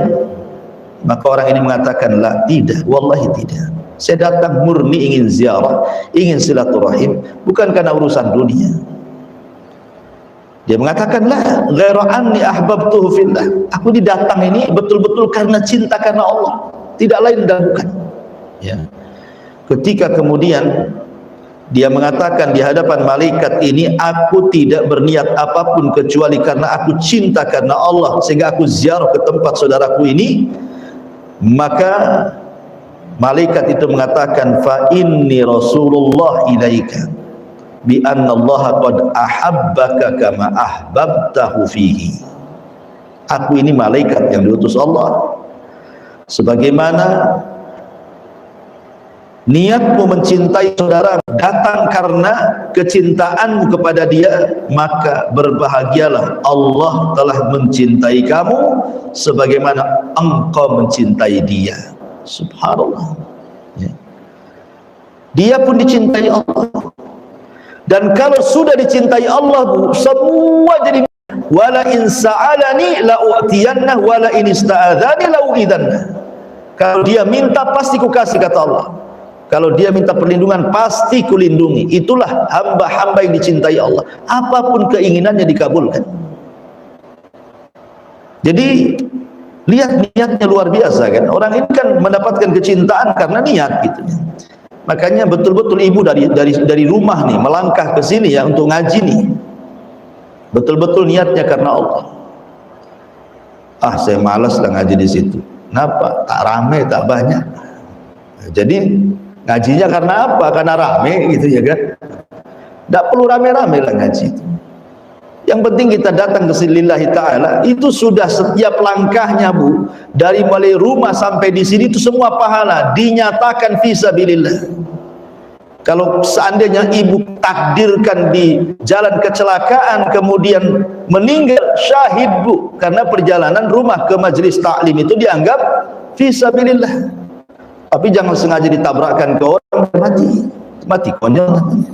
Maka orang ini mengatakan, la, tidak, wallahi tidak. Saya datang murni ingin ziarah, ingin silaturahim, bukan karena urusan dunia. Dia mengatakan, la ghairu anni ahbabtuhu fillah. Aku didatang ini betul-betul karena cinta karena Allah, tidak lain dan bukan. Ya. Ketika kemudian dia mengatakan di hadapan malaikat ini, aku tidak berniat apapun kecuali karena aku cinta karena Allah sehingga aku ziarah ke tempat saudaraku ini, maka malaikat itu mengatakan, fa inni rasulullah ilaika bi anna Allah qad ahabbaka kama ahbabtahu fihi. Aku ini malaikat yang diutus Allah, sebagaimana niatmu mencintai saudara datang karena kecintaanmu kepada dia, maka berbahagialah, Allah telah mencintai kamu sebagaimana engkau mencintai dia. Subhanallah, ya. Dia pun dicintai Allah, dan kalau sudah dicintai Allah, Bu, semua jadi. Wala in sa'alani la u'tiyanna wala in ista'adzani la u'idanna. Kalau dia minta pasti ku kasih, kata Allah. Kalau dia minta perlindungan pasti kulindungi. Itulah hamba-hamba yang dicintai Allah, apapun keinginannya dikabulkan. Jadi lihat niatnya luar biasa kan. Orang ini kan mendapatkan kecintaan karena niat gitu. Makanya betul-betul ibu dari rumah nih melangkah ke sini ya untuk ngaji nih, betul-betul niatnya karena Allah. Ah, saya malas lah ngaji di situ. Kenapa? Tak rame, tak banyak. Jadi ngajinya karena apa? Karena rame gitu ya kan. Tidak perlu rame-rame lah ngaji itu. Yang penting kita datang ke sini lillahi ta'ala, itu sudah setiap langkahnya, Bu, dari mulai rumah sampai di sini itu semua pahala dinyatakan fisabilillah. Kalau seandainya ibu takdirkan di jalan kecelakaan kemudian meninggal, syahid, Bu, karena perjalanan rumah ke majelis taklim itu dianggap fisabilillah. Tapi jangan sengaja ditabrakkan ke orang, mati konyol namanya.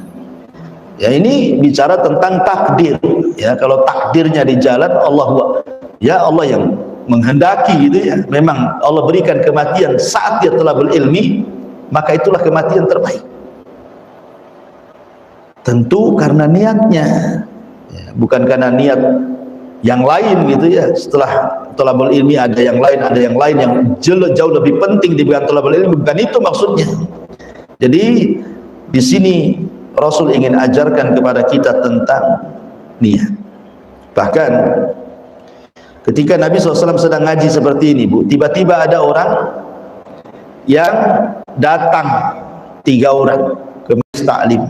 Ya, ini bicara tentang takdir. Ya, kalau takdirnya di jalan Allah, ya Allah yang menghendaki gitu ya. Memang Allah berikan kematian saat dia talabul ilmi, maka itulah kematian terbaik. Tentu karena niatnya, ya, bukan karena niat yang lain gitu ya. Setelah talabul ilmi ada yang lain yang jauh lebih penting dibanding talabul ilmi, bukan itu maksudnya. Jadi di sini Rasul ingin ajarkan kepada kita tentang niat. Bahkan ketika Nabi SAW sedang ngaji seperti ini, Bu, tiba-tiba ada orang yang datang, 3 orang ke majelis taklim.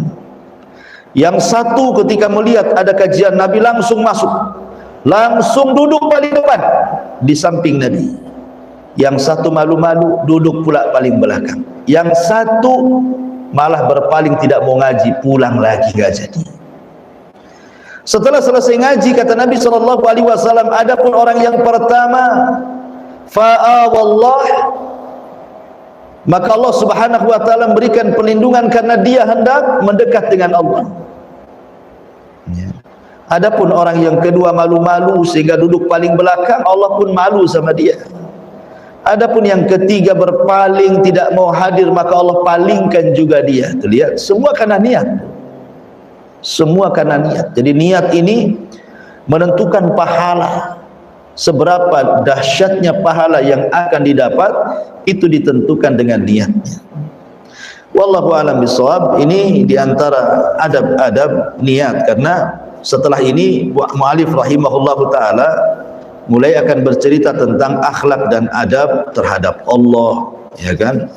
Yang satu ketika melihat ada kajian Nabi langsung masuk, langsung duduk paling depan di samping Nabi. Yang satu malu-malu duduk pula paling belakang. Yang satu malah berpaling tidak mau ngaji, pulang lagi gak jadi. Setelah selesai ngaji kata Nabi SAW, adapun orang yang pertama fa'awallah, maka Allah Subhanahu wa taala memberikan perlindungan karena dia hendak mendekat dengan Allah. Ya. Adapun orang yang kedua malu-malu sehingga duduk paling belakang, Allah pun malu sama dia. Adapun yang ketiga berpaling tidak mau hadir, maka Allah palingkan juga dia. Tuh, lihat, semua karena niat. Semua karena niat. Jadi niat ini menentukan pahala. Seberapa dahsyatnya pahala yang akan didapat itu ditentukan dengan niatnya. Wallahu a'lam bishawab. Ini diantara adab-adab niat, karena setelah ini mu'alif rahimahullahu ta'ala mulai akan bercerita tentang akhlak dan adab terhadap Allah, ya kan?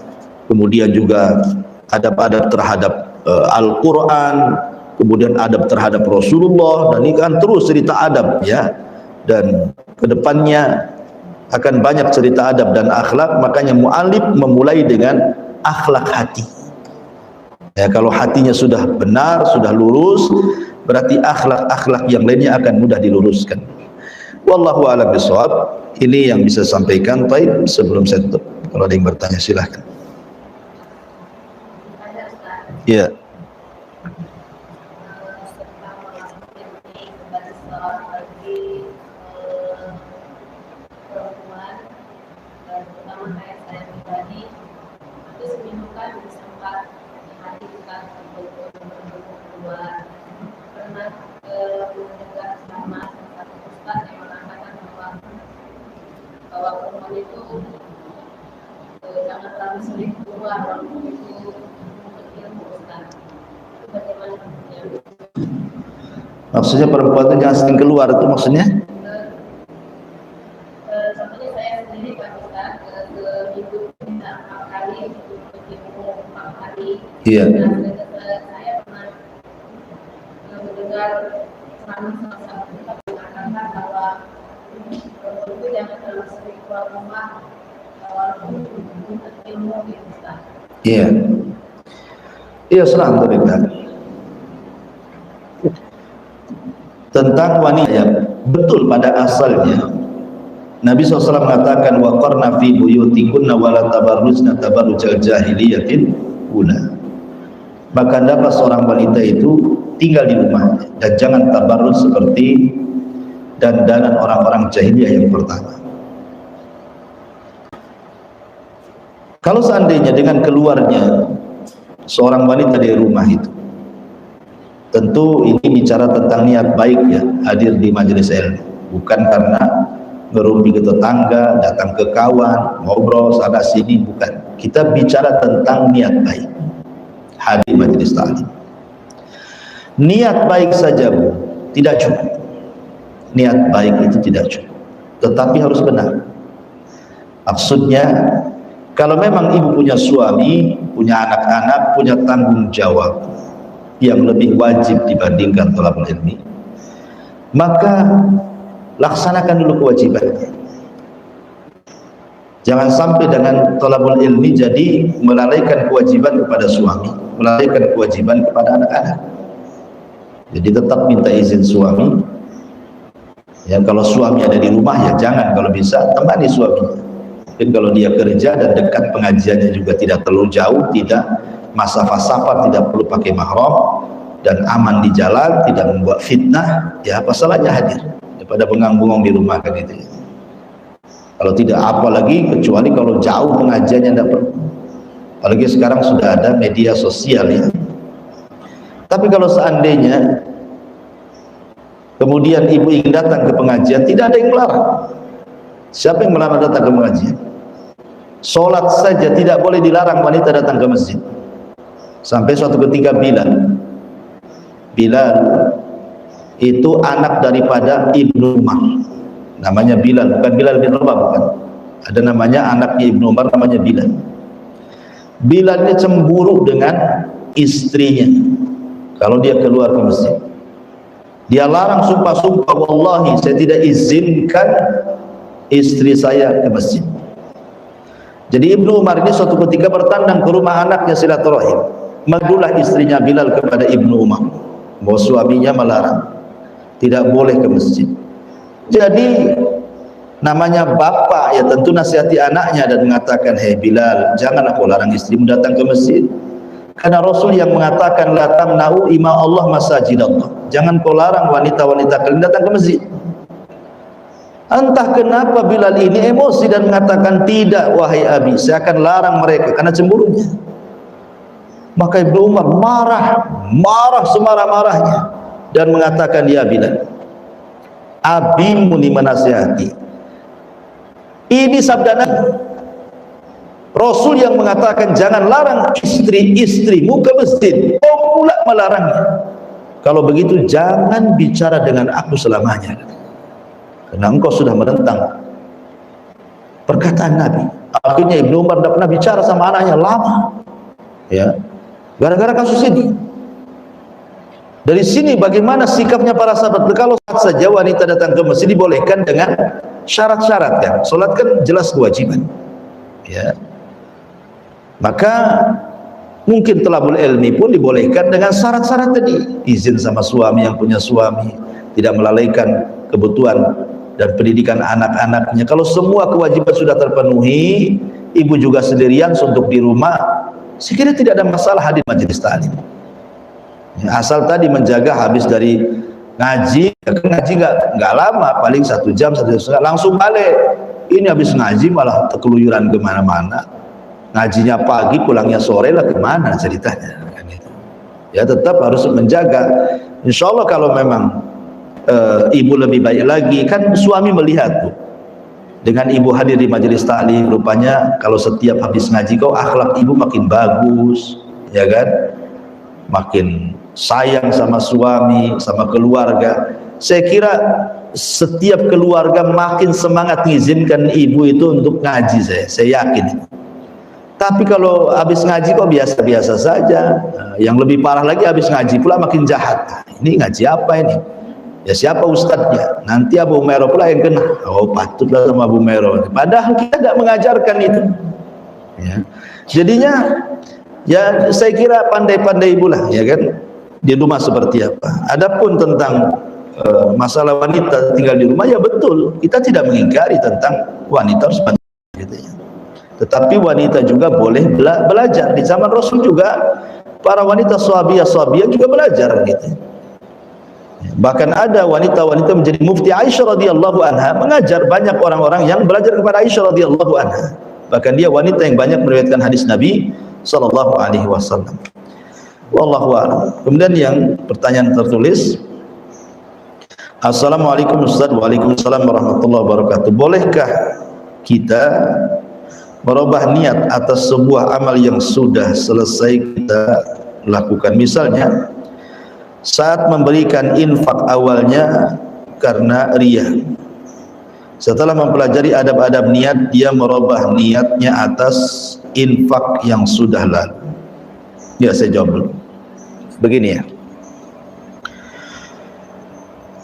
Kemudian juga adab-adab terhadap Al-Quran, kemudian adab terhadap Rasulullah, dan ini kan terus cerita adab ya. Dan kedepannya akan banyak cerita adab dan akhlak, makanya mu'alif memulai dengan akhlak hati. Ya, kalau hatinya sudah benar, sudah lurus, berarti akhlak-akhlak yang lainnya akan mudah diluruskan. Wallahu a'lam bishawab. Ini yang bisa sampaikan. Baik, sebelum saya tutup, kalau ada yang bertanya silahkan. Ya. Jangan terlalu sering keluar waktu itu ilmu Ustaz. Bagaimana maksudnya perempuan itu jangan sering keluar, itu maksudnya? Contohnya saya sendiri Pak Ustaz, hidup bisa 4 kali, ilmu 4 kali. Iya. Saya pernah mendengar ceramah salah satu mengatakan bahwa perempuan itu jangan terlalu sering keluar rumah. Iya, iya, alhamdulillah. Tentang wanita yang betul pada asalnya Nabi SAW mengatakan waqarna fi buyutikunna wala tabarrujna tabarrujal jahiliyatin ula. Maka dapat seorang wanita itu tinggal di rumah dan jangan tabarruj seperti dandanan orang-orang jahiliyah yang pertama. Kalau seandainya dengan keluarnya seorang wanita dari rumah itu, tentu ini bicara tentang niat baik ya, hadir di majelis ilmu, bukan karena ngerumpi ke tetangga, datang ke kawan, ngobrol sana sini, bukan. Kita bicara tentang niat baik, hadir majelis taklim. Niat baik saja, Bu, tidak cukup. Niat baik itu tidak cukup, tetapi harus benar. Maksudnya, kalau memang ibu punya suami, punya anak-anak, punya tanggung jawab yang lebih wajib dibandingkan thalabul ilmi, maka laksanakan dulu kewajibannya. Jangan sampai dengan thalabul ilmi jadi melalaikan kewajiban kepada suami, melalaikan kewajiban kepada anak-anak. Jadi tetap minta izin suami. Ya, kalau suami ada di rumah ya jangan, kalau bisa temani suaminya. Dan kalau dia kerja dan dekat pengajiannya juga tidak terlalu jauh, tidak masafah safar, tidak perlu pakai mahram, dan aman di jalan, tidak membuat fitnah, ya apa salahnya hadir daripada bengang-bengong di rumah kan itu. Kalau tidak apalagi, kecuali kalau jauh pengajiannya tidak perlu. Apalagi sekarang sudah ada media sosial ya. Tapi kalau seandainya kemudian ibu ingin datang ke pengajian, tidak ada yang melarang. Siapa yang melarang datang ke pengajian? Sholat saja tidak boleh dilarang wanita datang ke masjid. Sampai suatu ketika Bilal itu anak daripada Ibnu Umar, namanya Bilal, bukan Bilal bin Rabah, bukan. Ada namanya anaknya Ibnu Umar, namanya Bilal. Bilal ini cemburu dengan istrinya kalau dia keluar ke masjid. Dia larang, sumpah-sumpah, wallahi saya tidak izinkan istri saya ke masjid. Jadi Ibnu Umar ini suatu ketika bertandang ke rumah anaknya silaturahim. Madulah istrinya Bilal kepada Ibnu Umar bahwa suaminya melarang, tidak boleh ke masjid. Jadi namanya bapak ya tentu nasihati anaknya dan mengatakan, hei Bilal, janganlah kau larang istrimu datang ke masjid. Karena Rasul yang mengatakan, la tamna'u ima Allah masajidallah, jangan kau larang wanita-wanita kalian datang ke masjid. Entah kenapa Bilal ini emosi dan mengatakan, tidak wahai Abi, saya akan larang mereka karena cemburunya. Maka Ibnu Umar marah semarah-marahnya dan mengatakan, ya Bilal, abimu ini menasihati, ini sabda Nabi, Rasul yang mengatakan jangan larang istri-istrimu ke masjid, kau pula melarangnya. Kalau begitu jangan bicara dengan aku selamanya, karena engkau sudah menentang perkataan Nabi. Akhirnya Ibnu Umar tidak pernah bicara sama anaknya lama, ya, gara-gara kasus ini. Dari sini bagaimana sikapnya para sahabat. Kalau saja wanita datang ke masjid dibolehkan dengan syarat-syarat kan. Salat kan jelas kewajiban, ya. Maka mungkin thalabul ilmi pun dibolehkan dengan syarat-syarat tadi. Izin sama suami yang punya suami, tidak melalaikan kebutuhan dan pendidikan anak-anaknya. Kalau semua kewajiban sudah terpenuhi, ibu juga sendirian suntuk di rumah, saya kira tidak ada masalah hadir majelis taklim. Asal tadi menjaga habis dari ngaji, ngaji nggak lama, paling 1 jam, 1 jam langsung balik. Ini habis ngaji malah keluyuran kemana-mana. Ngajinya pagi, pulangnya sore lah, kemana ceritanya? Ya tetap harus menjaga. Insya Allah kalau memang ibu lebih baik lagi, kan suami melihat tuh, dengan ibu hadir di majelis taklim, rupanya kalau setiap habis ngaji kok akhlak ibu makin bagus, ya kan? Makin sayang sama suami, sama keluarga. Saya kira setiap keluarga makin semangat mengizinkan ibu itu untuk ngaji, saya yakin. Tapi kalau habis ngaji kok biasa-biasa saja. Yang lebih parah lagi, habis ngaji pula makin jahat. Ini ngaji apa ini? Ya siapa ustadznya? Nanti Abu Mero pula yang kena. Oh patutlah sama Abu Mero. Padahal kita tidak mengajarkan itu, ya. Jadinya ya saya kira pandai-pandai ibu lah, ya kan, di rumah seperti apa. Adapun tentang masalah wanita tinggal di rumah, ya betul, kita tidak mengingkari tentang wanita harus pandai gitu ya. Tetapi wanita juga boleh belajar. Di zaman Rasul juga para wanita sahabiyah juga belajar gitu. Bahkan ada wanita-wanita menjadi mufti. Aisyah radhiyallahu anha mengajar banyak orang-orang yang belajar kepada Aisyah radhiyallahu anha. Bahkan dia wanita yang banyak meriwayatkan hadis Nabi sallallahu alaihi wasallam. Wallahu a'lam. Kemudian yang pertanyaan tertulis, Assalamualaikum Ustaz. Waalaikumsalam warahmatullahi wabarakatuh. Bolehkah kita merubah niat atas sebuah amal yang sudah selesai kita lakukan? Misalnya saat memberikan infak awalnya karena riya, setelah mempelajari adab-adab niat dia merubah niatnya atas infak yang sudah lalu. Ya, saya jawab dulu. Begini ya,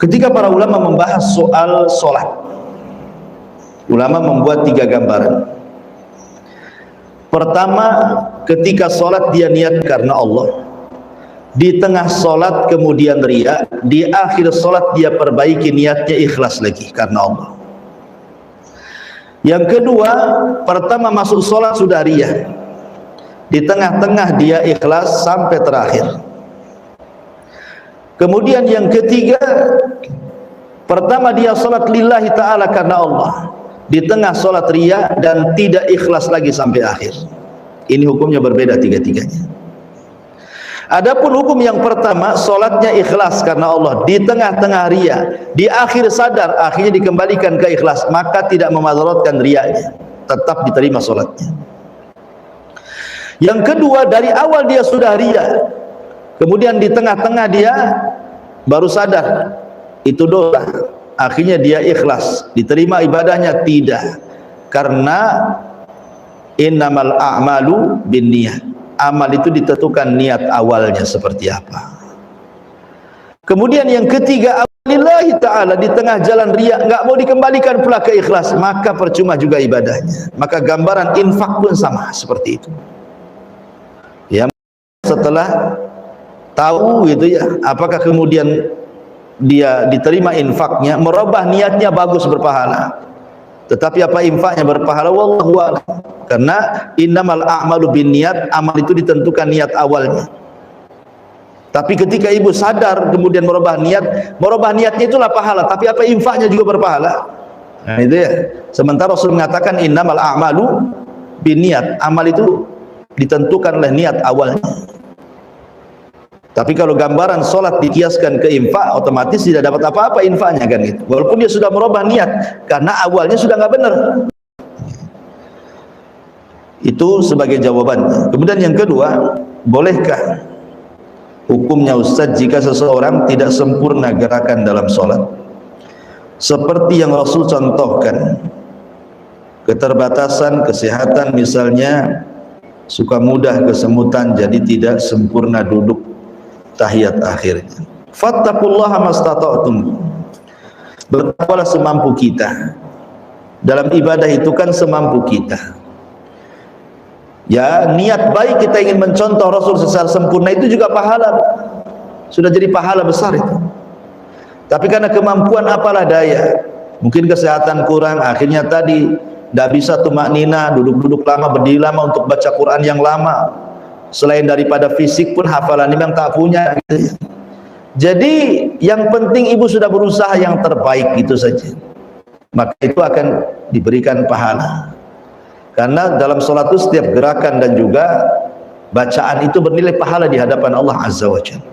ketika para ulama membahas soal sholat, ulama membuat 3 gambaran. Pertama, ketika sholat dia niat karena Allah, di tengah sholat kemudian riya, di akhir sholat dia perbaiki niatnya ikhlas lagi karena Allah. Yang kedua, pertama masuk sholat sudah riya, di tengah-tengah dia ikhlas sampai terakhir. Kemudian yang ketiga, pertama dia salat lillahi ta'ala karena Allah, di tengah salat riya dan tidak ikhlas lagi sampai akhir. Ini hukumnya berbeda tiga-tiganya. Adapun hukum yang pertama, salatnya ikhlas karena Allah, di tengah-tengah riya, di akhir sadar, akhirnya dikembalikan ke ikhlas, maka tidak memadaratkan riyanya, tetap diterima salatnya. Yang kedua, dari awal dia sudah riya, kemudian di tengah-tengah dia baru sadar itu dosa, akhirnya dia ikhlas, diterima ibadahnya? Tidak, karena innamal a'malu binniyat, amal itu ditentukan niat awalnya seperti apa. Kemudian yang ketiga, lillahi ta'ala, di tengah jalan riya, enggak mau dikembalikan pula ke ikhlas, maka percuma juga ibadahnya. Maka gambaran infak pun sama seperti itu. Ya, setelah tahu gitu ya, apakah kemudian dia diterima infaknya, merubah niatnya, bagus, berpahala. Tetapi apa infaknya berpahala? Wallahu a'lam. Karena innamal a'malu binniyat, amal itu ditentukan niat awalnya. Tapi ketika ibu sadar kemudian merubah niatnya itulah pahala. Tapi apa infaknya juga berpahala. Nah, itu ya. Sementara Rasul mengatakan innamal a'malu binniyat, amal itu ditentukan oleh niat awalnya. Tapi kalau gambaran solat dikiaskan ke infak, otomatis tidak dapat apa-apa infaknya kan gitu. Walaupun dia sudah merubah niat, karena awalnya sudah nggak benar. Itu sebagai jawaban. Kemudian yang kedua, bolehkah hukumnya Ustaz jika seseorang tidak sempurna gerakan dalam solat? Seperti yang Rasul contohkan, keterbatasan kesehatan misalnya, suka mudah kesemutan, jadi tidak sempurna duduk tahiyat akhirnya. Fattaqullaha mastata'tum, bertakwalah semampu kita. Dalam ibadah itu kan semampu kita. Ya, niat baik kita ingin mencontoh Rasul secara sempurna itu juga pahala, sudah jadi pahala besar itu. Tapi karena kemampuan apalah daya, mungkin kesehatan kurang, akhirnya tadi tidak bisa tumaknina, duduk-duduk lama, berdiri lama untuk baca Quran yang lama. Selain daripada fisik pun hafalan memang tak punya gitu. Jadi yang penting ibu sudah berusaha yang terbaik, itu saja, maka itu akan diberikan pahala. Karena dalam sholat itu setiap gerakan dan juga bacaan itu bernilai pahala di hadapan Allah Azza wa Jalla.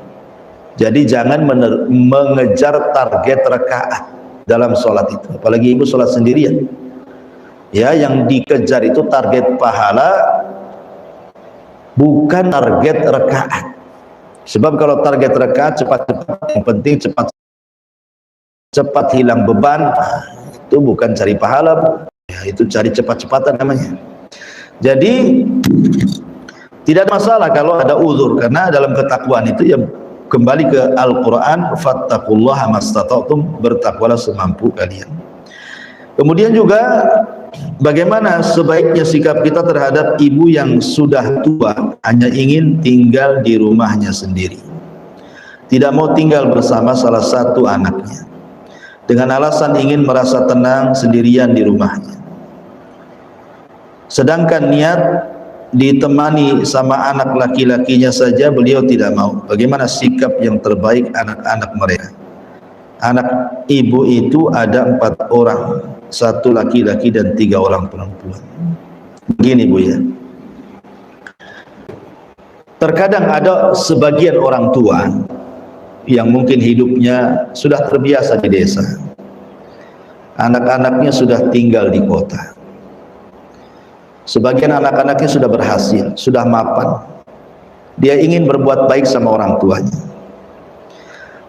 Jadi jangan mengejar target rakaat dalam sholat itu, apalagi ibu sholat sendirian. Ya, yang dikejar itu target pahala, bukan target rakaat. Sebab kalau target rakaat cepat-cepat, yang penting cepat hilang beban, itu bukan cari pahala, ya, itu cari cepat-cepatan namanya. Jadi tidak ada masalah kalau ada uzur, karena dalam ketakwaan itu ya kembali ke Al-Quran, fattaqullaha mastata'tum, bertakwalah semampu kalian. Kemudian juga bagaimana sebaiknya sikap kita terhadap ibu yang sudah tua, hanya ingin tinggal di rumahnya sendiri, tidak mau tinggal bersama salah satu anaknya, dengan alasan ingin merasa tenang sendirian di rumahnya, sedangkan niat ditemani sama anak laki-lakinya saja beliau tidak mau. Bagaimana sikap yang terbaik anak-anak mereka? Anak ibu itu ada 4 orang, 1 laki-laki dan 3 orang perempuan. Begini Bu ya, terkadang ada sebagian orang tua yang mungkin hidupnya sudah terbiasa di desa, anak-anaknya sudah tinggal di kota. Sebagian anak-anaknya sudah berhasil, sudah mapan. Dia ingin berbuat baik sama orang tuanya.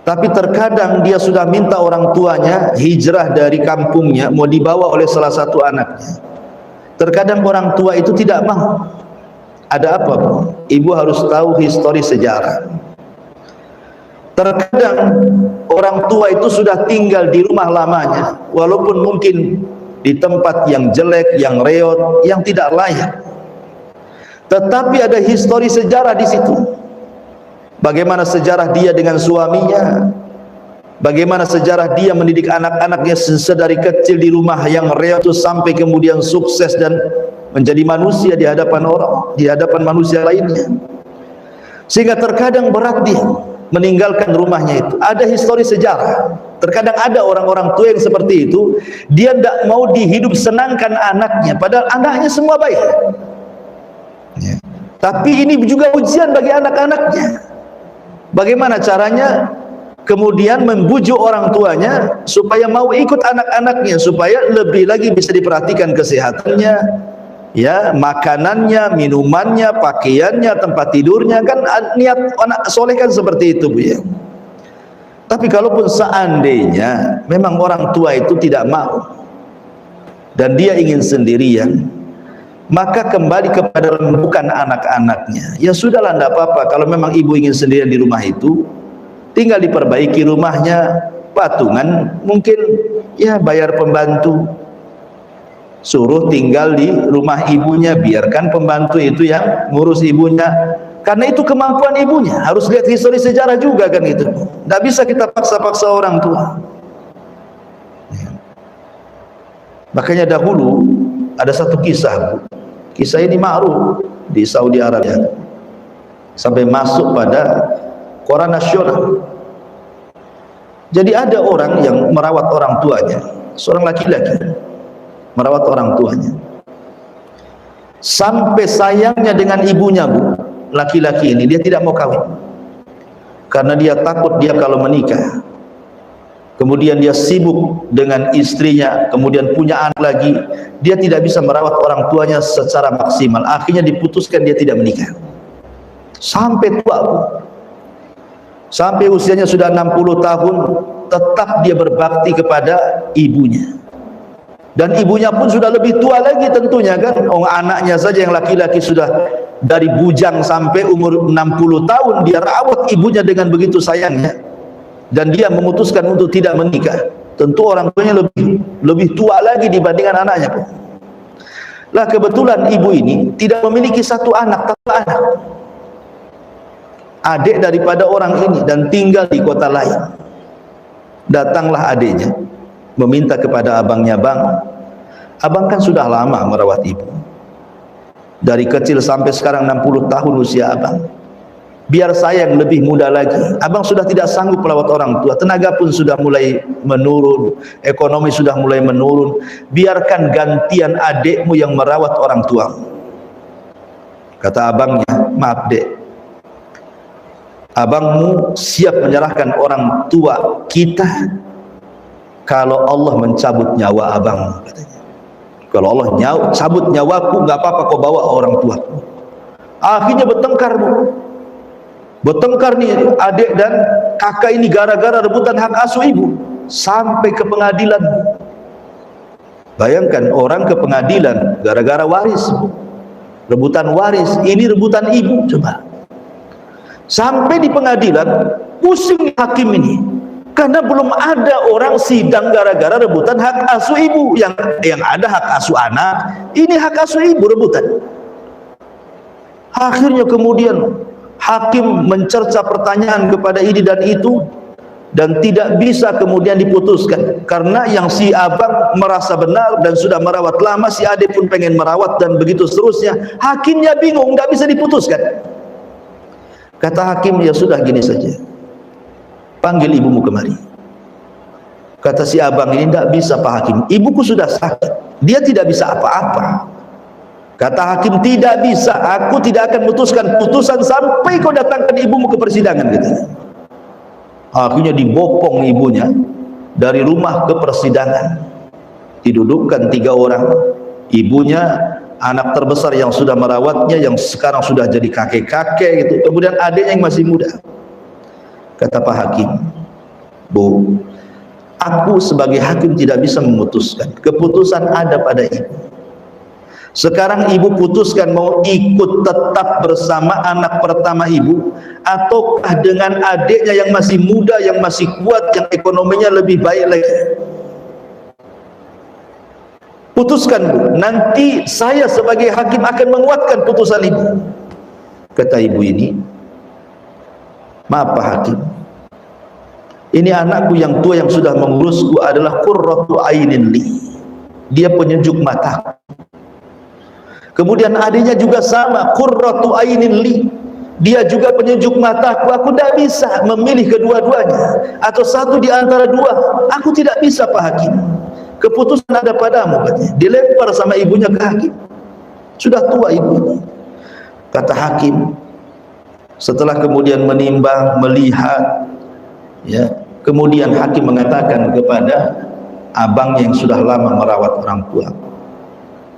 Tapi terkadang dia sudah minta orang tuanya hijrah dari kampungnya, mau dibawa oleh salah satu anaknya. Terkadang orang tua itu tidak mau. Ada apa, Bu? Ibu harus tahu histori sejarah. Terkadang orang tua itu sudah tinggal di rumah lamanya, walaupun mungkin di tempat yang jelek, yang reot, yang tidak layak, tetapi ada histori sejarah di situ. Bagaimana sejarah dia dengan suaminya, bagaimana sejarah dia mendidik anak-anaknya sedari kecil di rumah yang reot itu sampai kemudian sukses dan menjadi manusia di hadapan orang, di hadapan manusia lainnya. Sehingga terkadang berat dia. meninggalkan rumahnya itu. Ada histori sejarah. Terkadang ada orang-orang tua yang seperti itu, dia tidak mau dihidup senangkan anaknya, padahal anaknya semua baik. Ya. Tapi ini juga ujian bagi anak-anaknya. Bagaimana caranya kemudian membujuk orang tuanya supaya mau ikut anak-anaknya, supaya lebih lagi bisa diperhatikan kesehatannya, ya, makanannya, minumannya, pakaiannya, tempat tidurnya. Kan niat anak soleh kan seperti itu, Bu, ya. Tapi kalaupun seandainya memang orang tua itu tidak mau dan dia ingin sendirian, maka kembali kepada bukan anak-anaknya. Ya sudahlah, tidak apa-apa. Kalau memang ibu ingin sendirian di rumah itu, tinggal diperbaiki rumahnya, patungan, mungkin ya bayar pembantu, suruh tinggal di rumah ibunya, biarkan pembantu itu yang ngurus ibunya, karena itu kemampuan ibunya. Harus lihat histori sejarah juga kan itu. Tidak bisa kita paksa-paksa orang tua. Ya. Makanya dahulu ada satu kisah, kisah ini ma'ruf di Saudi Arabia, sampai masuk pada koran nasional. Jadi ada orang yang merawat orang tuanya, seorang laki-laki merawat orang tuanya, sampai sayangnya dengan ibunya, Bu. Laki-laki ini dia tidak mau kawin karena dia takut dia kalau menikah, kemudian dia sibuk dengan istrinya, kemudian punya anak lagi, dia tidak bisa merawat orang tuanya secara maksimal. Akhirnya diputuskan dia tidak menikah sampai tua, Bu. Sampai usianya sudah 60 tahun tetap dia berbakti kepada ibunya. Dan ibunya pun sudah lebih tua lagi tentunya kan. Anaknya saja yang laki-laki sudah dari bujang sampai umur 60 tahun dia rawat ibunya dengan begitu sayangnya. Dan dia memutuskan untuk tidak menikah. Tentu orang tuanya lebih tua lagi dibandingkan anaknya pun. Lah kebetulan ibu ini tidak memiliki satu anak, tapi anak, adik daripada orang ini, dan tinggal di kota lain. Datanglah adiknya meminta kepada abangnya, "Bang, abang kan sudah lama merawat ibu, dari kecil sampai sekarang 60 tahun usia abang. Biar saya yang lebih muda lagi. Abang sudah tidak sanggup merawat orang tua, tenaga pun sudah mulai menurun, ekonomi sudah mulai menurun. Biarkan gantian adikmu yang merawat orang tua." Kata abangnya, "Maaf dek, abangmu siap menyerahkan orang tua kita kalau Allah mencabut nyawa abang," katanya. "Kalau Allah cabut nyawaku, nggak apa-apa kau bawa orang tua." Akhirnya bertengkar, Bu. Bertengkar nih adik dan kakak ini gara-gara rebutan hak asuh ibu sampai ke pengadilan. Bayangkan orang ke pengadilan gara-gara waris, rebutan waris, ini rebutan ibu. Coba sampai di pengadilan, pusing hakim ini karena belum ada orang sidang gara-gara rebutan hak asuh ibu. Yang ada hak asuh anak, ini hak asuh ibu rebutan. Akhirnya kemudian hakim mencerca pertanyaan kepada ini dan itu, dan tidak bisa kemudian diputuskan karena yang si abang merasa benar dan sudah merawat lama, si adik pun pengen merawat, dan begitu seterusnya. Hakimnya bingung, nggak bisa diputuskan. Kata hakim, "Ya sudah, gini saja, panggil ibumu kemari." Kata si abang ini, "Tidak bisa Pak Hakim, ibuku sudah sakit, dia tidak bisa apa-apa." Kata hakim, "Tidak bisa, aku tidak akan memutuskan putusan sampai kau datangkan ibumu ke persidangan," gitu. Akhirnya dibopong ibunya dari rumah ke persidangan, didudukkan 3 orang, ibunya, anak terbesar yang sudah merawatnya, yang sekarang sudah jadi kakek-kakek gitu, kemudian adiknya yang masih muda. Kata Pak Hakim, "Bu, aku sebagai hakim tidak bisa memutuskan, keputusan ada pada ibu. Sekarang ibu putuskan mau ikut tetap bersama anak pertama ibu, ataukah dengan adiknya yang masih muda, yang masih kuat, yang ekonominya lebih baik lagi. Putuskan, Bu, nanti saya sebagai hakim akan menguatkan putusan ibu." Kata ibu ini, "Maaf Pak Hakim, ini anakku yang tua yang sudah mengurusku adalah qurratu ainin li, dia penyejuk mata. Kemudian adiknya juga sama, qurratu ainin li, dia juga penyejuk mataku, aku tidak bisa memilih kedua-duanya atau satu di antara dua, aku tidak bisa Pak Hakim, keputusan ada padamu, katanya. Dilempar sama ibunya ke hakim, sudah tua ibunya. Kata hakim, setelah kemudian menimbang, melihat, ya, kemudian hakim mengatakan kepada abang yang sudah lama merawat orang tua,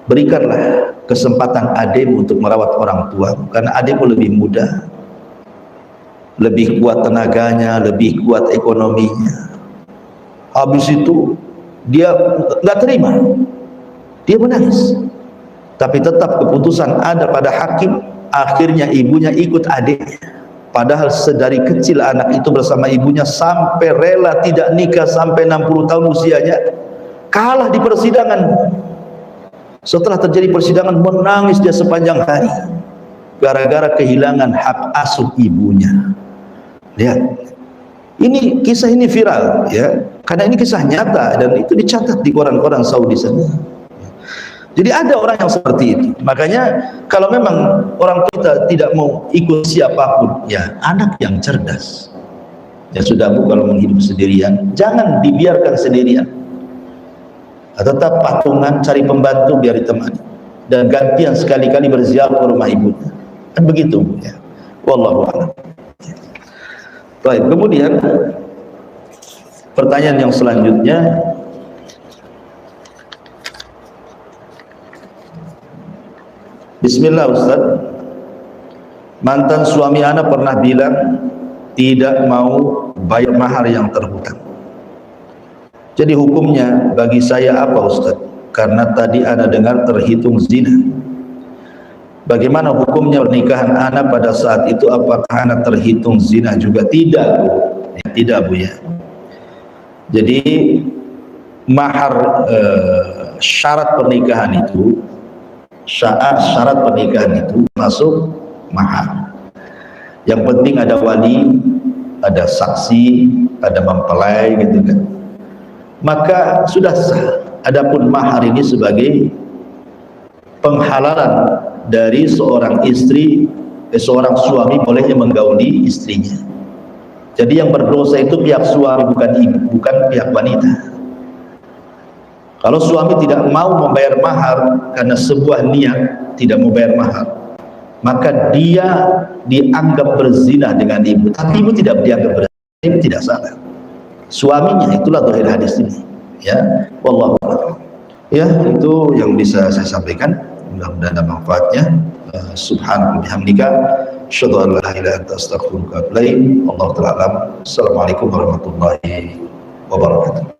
berikanlah kesempatan adikmu untuk merawat orang tua, karena adikmu lebih muda, lebih kuat tenaganya, lebih kuat ekonominya. Habis itu dia nggak terima, dia menangis, tapi tetap keputusan ada pada hakim. Akhirnya ibunya ikut adiknya, padahal sedari kecil anak itu bersama ibunya sampai rela tidak nikah sampai 60 tahun usianya. Kalah di persidangan. Setelah terjadi persidangan, menangis dia sepanjang hari gara-gara kehilangan hak asuh ibunya. Lihat, ini kisah ini viral, ya, karena ini kisah nyata dan itu dicatat di koran-koran Saudi sana. Jadi ada orang yang seperti itu. Makanya kalau memang orang kita tidak mau ikut siapapun, ya anak yang cerdas. Ya sudah Bu, kalau menghidup sendirian, jangan dibiarkan sendirian. Tetap patungan, cari pembantu biar ditemani. Dan gantian sekali-kali berziarah ke rumah ibunya. Kan begitu, ya. Wallahu a'lam. Baik, kemudian pertanyaan yang selanjutnya, bismillah Ustaz, mantan suami ana pernah bilang tidak mau bayar mahar yang terhutang. Jadi hukumnya bagi saya apa Ustaz? Karena tadi ana dengar terhitung zina. Bagaimana hukumnya pernikahan ana pada saat itu? Apakah ana terhitung zina juga? Tidak Bu, ya, tidak Bu, ya. Jadi mahar syarat pernikahan itu, syarat pernikahan itu masuk mahar. Yang penting ada wali, ada saksi, ada mempelai, gitu kan. Maka sudah sah. Adapun mahar ini sebagai penghalalan dari seorang istri, seorang suami bolehnya menggauli istrinya. Jadi yang berdosa itu pihak suami, bukan ibu, bukan pihak wanita. Kalau suami tidak mau membayar mahar karena sebuah niat tidak mau bayar mahar, maka dia dianggap berzina dengan ibu. Tapi ibu tidak dianggap berzina, ibu tidak salah. Suaminya, itulah zahir hadis ini. Ya, wallahu a'lam. Ya, itu yang bisa saya sampaikan. Mudah-mudahan ada manfaatnya. Subhanallah bihamdika, asyhadu an la ilaha illa anta astaghfiruka wa atubu ilaik. Wallahu ta'ala a'lam. Assalamualaikum warahmatullahi wabarakatuh.